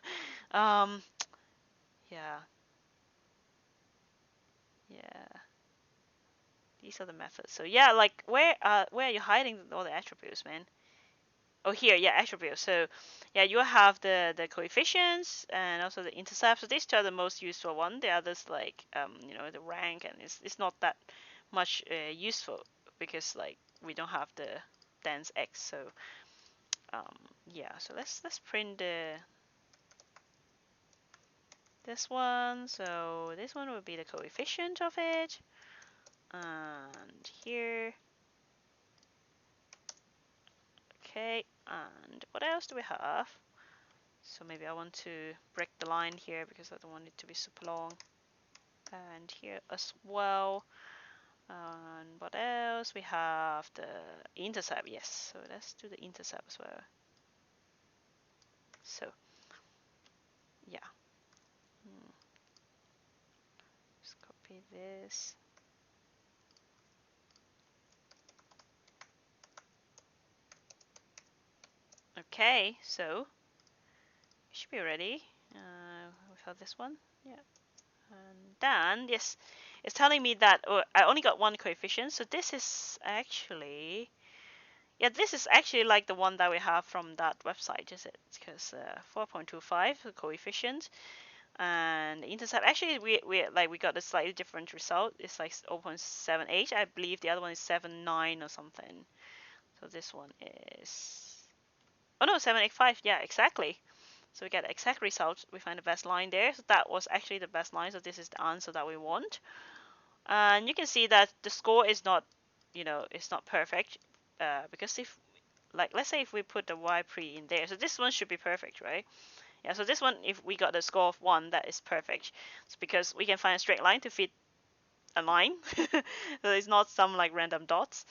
um yeah. Yeah. These are the methods. So yeah, like where are you hiding all the attributes, man? Oh, here, yeah, attributes. So yeah, you have the coefficients and also the intercept. So these two are the most useful one. The others like you know, the rank, and it's not that much useful because like we don't have the dense x. So yeah, so let's print this one. So this one would be the coefficient of it, and here. Okay, and what else do we have? So maybe I want to break the line here because I don't want it to be super long. And here as well. And what else? We have the intercept, yes. So let's do the intercept as well. So yeah, just copy this. Okay, so it should be ready. Without this one, yeah. And then yes, it's telling me that I only got one coefficient, so this is actually, yeah, this is actually like the one that we have from that website, is it? Because 4.25 coefficient, and intercept. Actually, we got a slightly different result. It's like 0.78. I believe the other one is 7.9 or something. So this one is, oh no, 7.85. Yeah, exactly. So we get the exact result. We find the best line there. So that was actually the best line. So this is the answer that we want. And you can see that the score is not, it's not perfect, because if, like, let's say if we put the y pre in there, so this one should be perfect, right? Yeah, so this one, if we got a score of 1, that is perfect. It's because we can find a straight line to fit a line. So it's not some like random dots.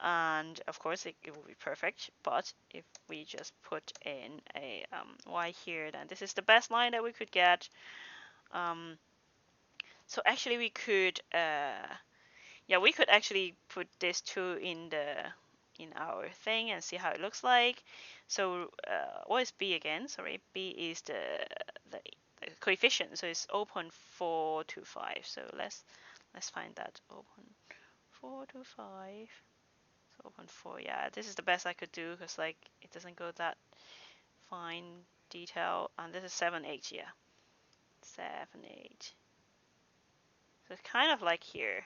And of course, it will be perfect. But if we just put in a y here, then this is the best line that we could get. So actually, we could, yeah, we could actually put this 2 in our thing and see how it looks like. So what is b again? Sorry, b is the coefficient, so it's 0.425. So let's find that 0.425. So 0.4. Yeah, this is the best I could do because like it doesn't go that fine detail. And this is 7.8. Yeah, 7.8. So it's kind of like here.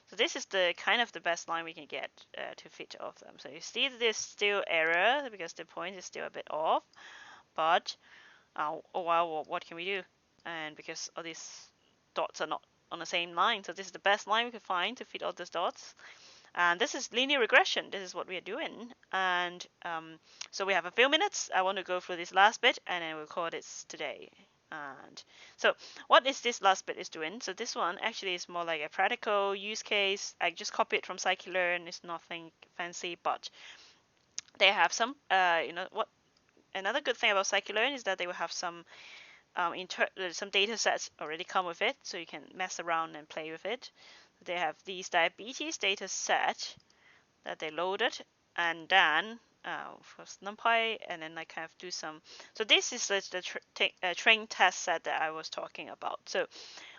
So this is the kind of the best line we can get to fit all of them. So you see there's still error because the point is still a bit off, but oh wow, what can we do? And because all these dots are not on the same line, so this is the best line we could find to fit all those dots. And this is linear regression. This is what we are doing. And so we have a few minutes. I want to go through this last bit, and then we'll call this today. And so what is this last bit is doing? So this one actually is more like a practical use case. I just copied from Scikit-Learn. It's nothing fancy, but they have some, what another good thing about Scikit-Learn is that they will have some some data sets already come with it, so you can mess around and play with it. They have these diabetes data set that they loaded, and then first NumPy, and then I kind of do some. So this is the train test set that I was talking about. So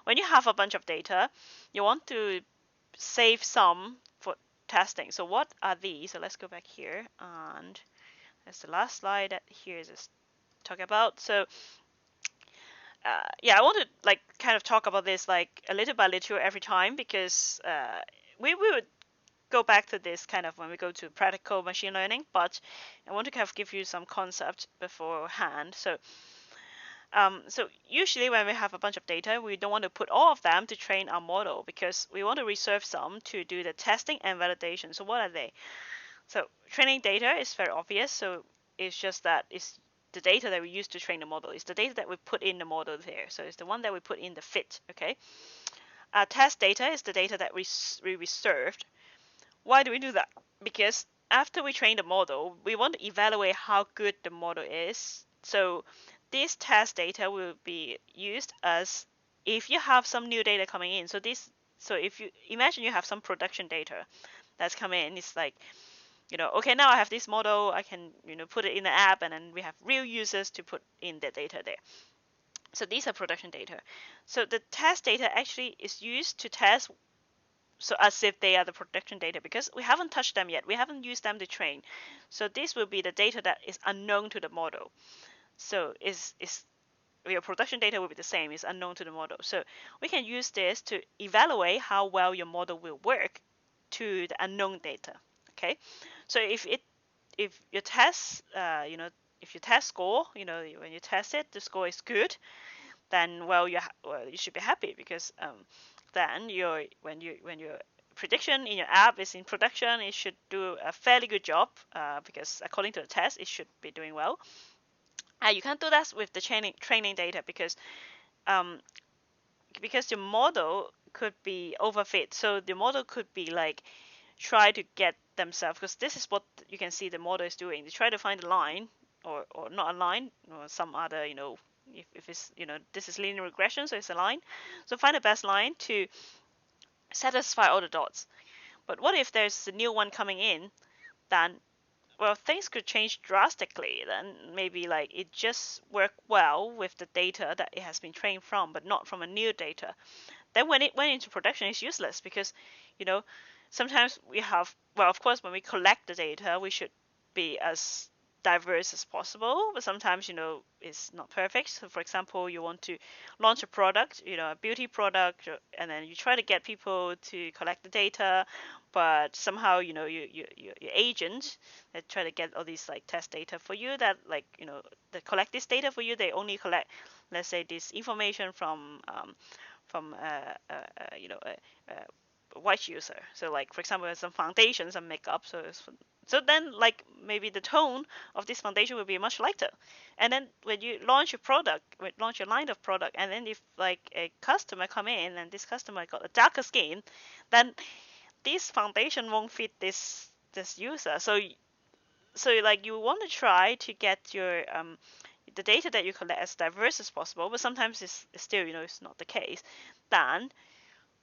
when you have a bunch of data, you want to save some for testing. So what are these? So let's go back here, and that's the last slide that here is just talk about. So yeah, I want to like kind of talk about this like a little by little every time because we would go back to this kind of when we go to practical machine learning, but I want to kind of give you some concept beforehand. So usually when we have a bunch of data, we don't want to put all of them to train our model because we want to reserve some to do the testing and validation. So what are they? So training data is very obvious. So it's just that it's the data that we use to train the model. It's the data that we put in the model there. So it's the one that we put in the fit. Okay. Test data is the data that we reserved. Why do we do that? Because after we train the model, we want to evaluate how good the model is. So this test data will be used as if you have some new data coming in. So if you imagine you have some production data that's come in, it's like, okay, now I have this model, I can, put it in the app, and then we have real users to put in the data there. So these are production data. So the test data actually is used to test, so as if they are the production data, because we haven't touched them yet. We haven't used them to train. So this will be the data that is unknown to the model. So your production data will be the same, it's unknown to the model. So we can use this to evaluate how well your model will work to the unknown data. Okay, so if your test, if your test score, when you test it, the score is good, then you should be happy because then when your prediction in your app is in production, it should do a fairly good job because according to the test, it should be doing well. You can't do that with the training data um, because your model could be overfit. So the model could be like try to get themselves, because this is what you can see the model is doing. They try to find a line or not aligned, or some other, if it's, this is linear regression, so it's aligned. So find the best line to satisfy all the dots. But what if there's a new one coming in? Then, well, things could change drastically. Then maybe like it just work well with the data that it has been trained from, but not from a new data. Then when it went into production, it's useless because, you know, sometimes we have, well, of course, when we collect the data, we should be as diverse as possible, but sometimes, it's not perfect. So for example, you want to launch a product, a beauty product, and then you try to get people to collect the data, but somehow, your agent that try to get all these like test data for you, that like, that collect this data for you, they only collect, let's say, this information from a white user. So like for example, some foundations and makeup. So then like maybe the tone of this foundation will be much lighter. And then when you launch your product, launch your line of product, and then if like a customer come in and this customer got a darker skin, then this foundation won't fit this user. So like you want to try to get your the data that you collect as diverse as possible, but sometimes it's still, it's not the case. Then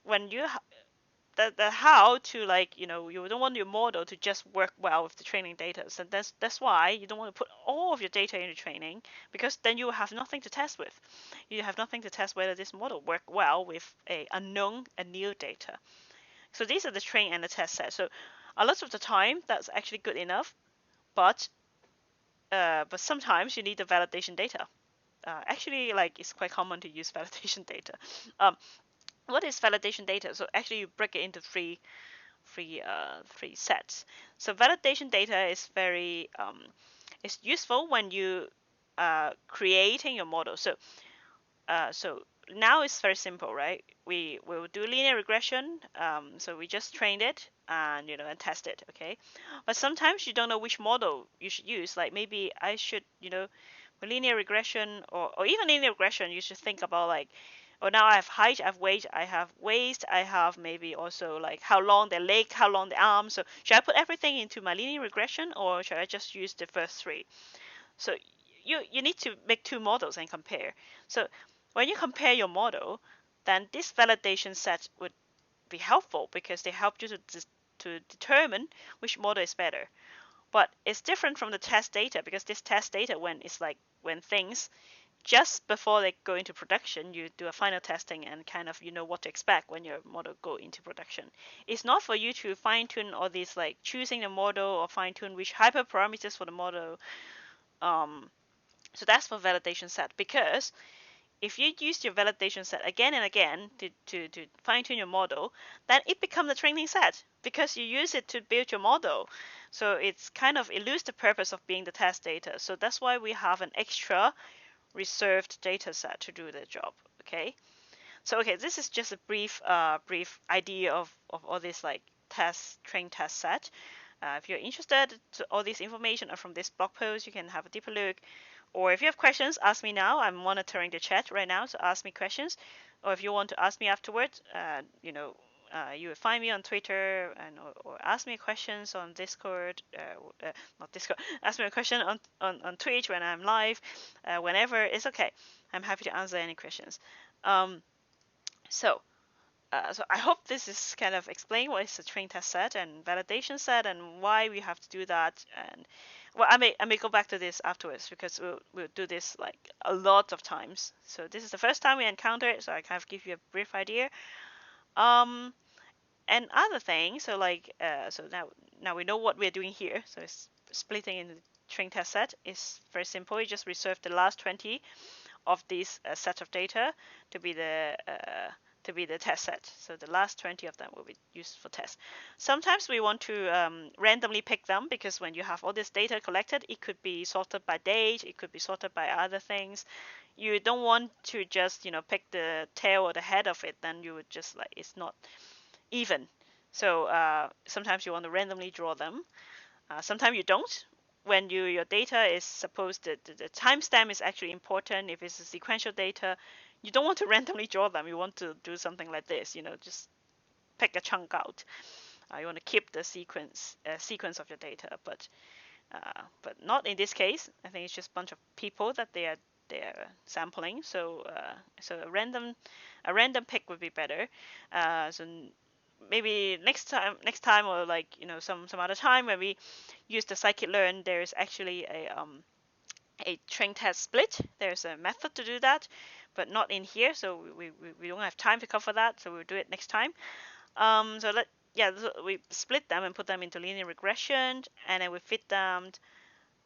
when you the how to, like, you don't want your model to just work well with the training data. So that's why you don't want to put all of your data into training, because then you have nothing to test with. You have nothing to test whether this model work well with a unknown and new data. So these are the train and the test set. So a lot of the time that's actually good enough, but sometimes you need the validation data. Actually, like, it's quite common to use validation data. What is validation data? So actually, you break it into three sets. So validation data is very it's useful when you creating your model. So now it's very simple, right? We will do linear regression. So we just trained it and and test it, okay? But sometimes you don't know which model you should use. Like maybe I should, for linear regression or even linear regression, you should think about like, oh, now I have height, I have weight, I have waist, I have maybe also like how long the leg, how long the arm. So should I put everything into my linear regression, or should I just use the first three? So you need to make two models and compare. So when you compare your model, then this validation set would be helpful because they help you to determine which model is better. But it's different from the test data, because this test data, when it's like when things just before they go into production, you do a final testing and kind of what to expect when your model go into production. It's not for you to fine tune all these, like choosing the model or fine tune which hyperparameters for the model. So that's for validation set, because if you use your validation set again and again to fine tune your model, then it becomes a training set because you use it to build your model. So it's kind of, it loses the purpose of being the test data. So that's why we have an extra reserved data set to do the job. Okay. So okay, this is just a brief idea of all this like train test set. If you're interested, all this information are from this blog post. You can have a deeper look. Or if you have questions, ask me now. I'm monitoring the chat right now, so ask me questions. Or if you want to ask me afterwards, you will find me on Twitter or ask me questions on Discord. Not Discord. Ask me a question on Twitch when I'm live. Whenever it's okay. I'm happy to answer any questions. So I hope this is kind of explain what is a train test set and validation set and why we have to do that. And well, I may go back to this afterwards, because we'll do this like a lot of times. So this is the first time we encounter it, so I kind of give you a brief idea. And other thing, so like so now we know what we're doing here. So it's splitting in the train test set is very simple. You just reserve the last 20 of this set of data to be the test set. So the last 20 of them will be used for test. Sometimes we want to randomly pick them, because when you have all this data collected, it could be sorted by date, it could be sorted by other things. You don't want to just pick the tail or the head of it, then you would just like, it's not even. So sometimes you want to randomly draw them. Sometimes you don't. When your data is supposed to, the timestamp is actually important. If it's a sequential data, you don't want to randomly draw them. You want to do something like this, just pick a chunk out. You want to keep the sequence of your data. But but not in this case. I think it's just a bunch of people that they're sampling. So so a random pick would be better. So maybe next time, or like some other time when we use the Scikit-Learn, there's actually a train test split. There's a method to do that, but not in here, so we don't have time to cover that. So we'll do it next time. So we split them and put them into linear regression, and then we fit them.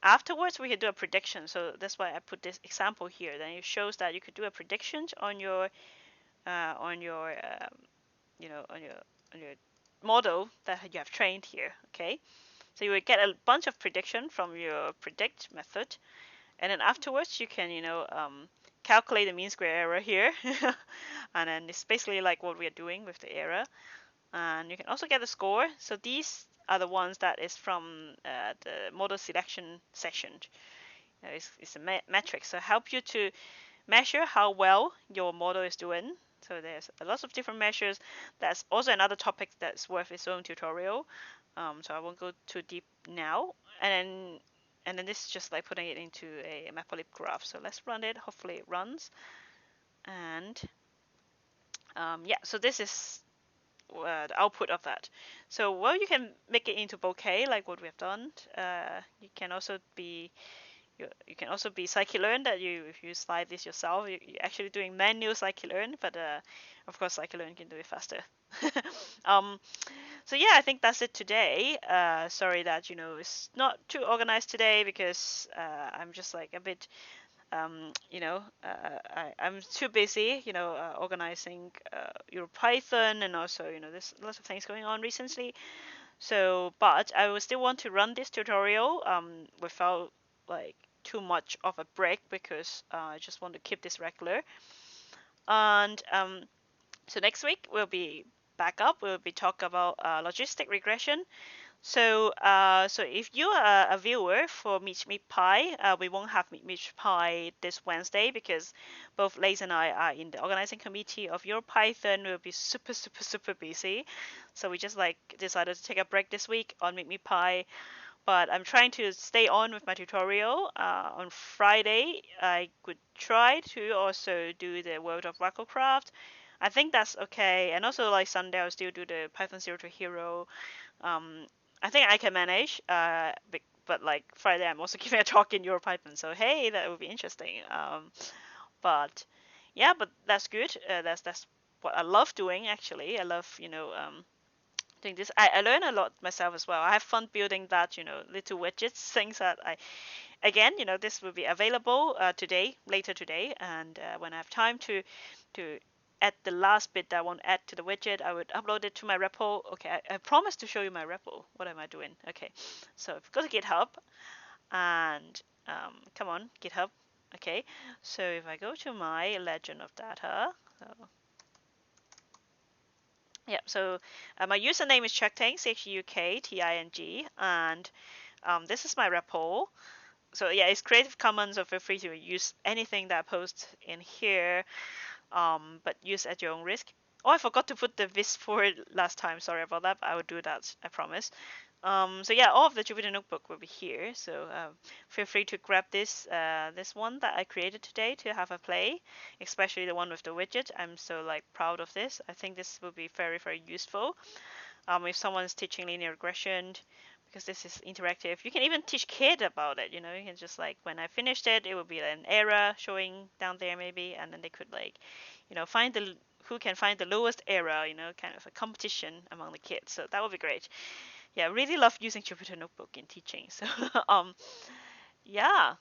Afterwards, we can do a prediction. So that's why I put this example here. Then it shows that you could do a prediction on your on your on your model that you have trained here. Okay, so you will get a bunch of prediction from your predict method, and then afterwards you can calculate the mean square error here, and then it's basically like what we are doing with the error. And you can also get a score. So these are the ones that is from the model selection session. It's a metric, so help you to measure how well your model is doing. So there's a lot of different measures. That's also another topic that's worth its own tutorial. So I won't go too deep now. And then this is just like putting it into a Matplotlib graph. So let's run it. Hopefully it runs. And yeah, so this is the output of that. So well, you can make it into bokeh like what we have done. You can also be Scikit-Learn, that if you slide this yourself, you're actually doing manual Scikit-Learn, but of course Scikit-Learn can do it faster. So yeah, I think that's it today. Sorry that it's not too organized today, because I'm just like a bit I'm too busy, organizing Python, and also, there's lots of things going on recently. So, but I will still want to run this tutorial without like too much of a break, because I just want to keep this regular. And so next week we'll be back up. We'll be talking about logistic regression. So, so if you are a viewer for Meet Pi, we won't have Meet Pi this Wednesday, because both Lace and I are in the organizing committee of Python. We'll be super, super, super busy. So we just like decided to take a break this week on Meet Pi. But I'm trying to stay on with my tutorial. On Friday, I could try to also do the World of Warcraft. I think that's okay. And also like Sunday, I'll still do the Python 0 to Hero. I think I can manage, but like Friday, I'm also giving a talk in EuroPython, so hey, that would be interesting. But yeah, but that's good. That's what I love doing, actually. I love doing this. I learn a lot myself as well. I have fun building that little widgets, things that again this will be available later today, and when I have time to add the last bit that I want to add to the widget, I would upload it to my repo. Okay, I promised to show you my repo. What am I doing? Okay, so if you go to GitHub, and come on, GitHub. Okay, so if I go to my legend of data, so yeah, so my username is Chukting, Chukting, and this is my repo. So yeah, it's Creative Commons, so feel free to use anything that I post in here. But use at your own risk. Oh, I forgot to put the vis for it last time. Sorry about that, but I will do that, I promise. So yeah, all of the Jupyter Notebook will be here. So feel free to grab this one that I created today to have a play, especially the one with the widget. I'm so like proud of this. I think this will be very, very useful. If someone's teaching linear regression, because this is interactive. You can even teach kids about it. You can just like, when I finished it, it will be an error showing down there maybe, and then they could like, find who can find the lowest error. Kind of a competition among the kids. So that would be great. Yeah, I really love using Jupyter Notebook in teaching. So yeah.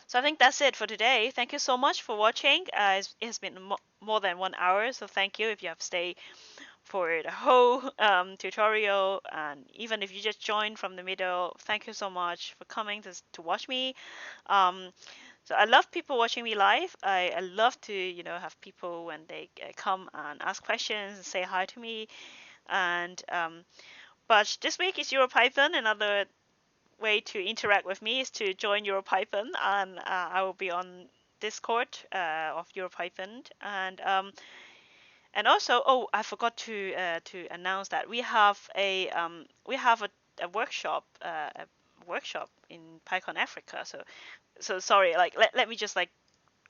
So I think that's it for today. Thank you so much for watching. It has been more than 1 hour, so thank you if you have stayed for the whole tutorial, and even if you just joined from the middle, thank you so much for coming to watch me. So I love people watching me live. I love to have people when they come and ask questions and say hi to me. And but this week is EuroPython. Another way to interact with me is to join EuroPython, and I will be on Discord of EuroPython. And also, oh, I forgot to announce that we have a workshop, workshop in PyCon Africa. So sorry, like let me just like,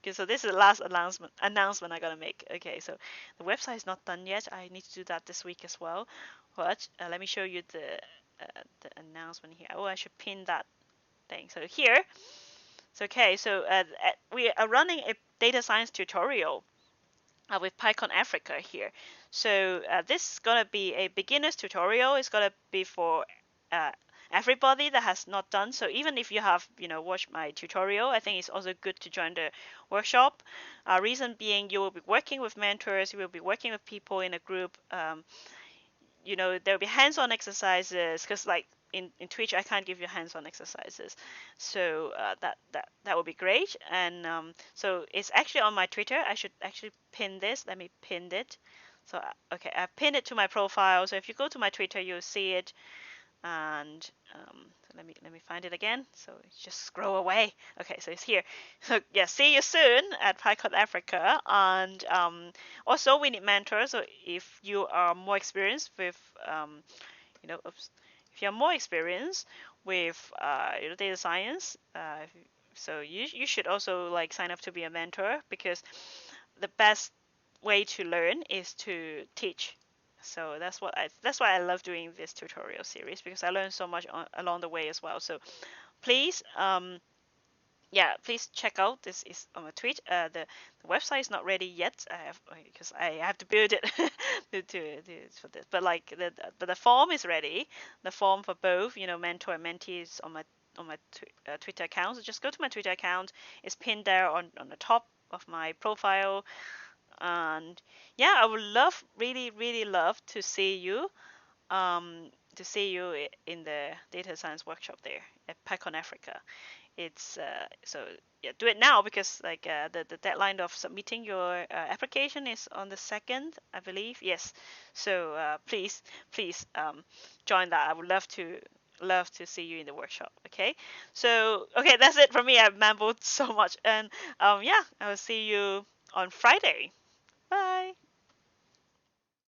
okay, so this is the last announcement I gotta make. Okay, so the website is not done yet. I need to do that this week as well. But let me show you the announcement here. Oh, I should pin that thing. So here, so okay, so we are running a data science tutorial with PyCon Africa here. So this is gonna be a beginner's tutorial. It's gonna be for uh, everybody that has not done. So even if you have watched my tutorial, I think it's also good to join the workshop. Reason being, you will be working with mentors. You will be working with people in a group. There will be hands-on exercises because like in Twitch I can't give you hands-on exercises, so that would be great. And so it's actually on my Twitter. I should actually pin this. Let me pin it. So okay, I pinned it to my profile. So if you go to my Twitter, you'll see it. And so let me find it again. So just scroll away. Okay, so it's here. So yeah, see you soon at PyCon Africa. And also we need mentors. So if you are more experienced with if you are more experienced with data science, so you should also like sign up to be a mentor, because the best way to learn is to teach. So that's why I love doing this tutorial series, because I learned so much along the way as well. So please please check out. This is on my tweet. The website is not ready yet. Because I have to build it for this. But like the form is ready. The form for both mentor and mentee is on my Twitter account. So just go to my Twitter account. It's pinned there on the top of my profile. And yeah, I would really love to see you in the data science workshop there at PyCon Africa. It's so yeah, do it now, because like the deadline of submitting your application is on the 2nd, I believe. Yes. So please join that. I would love to see you in the workshop. Okay. So okay, that's it from me. I've mambled so much, and yeah, I will see you on Friday. Bye.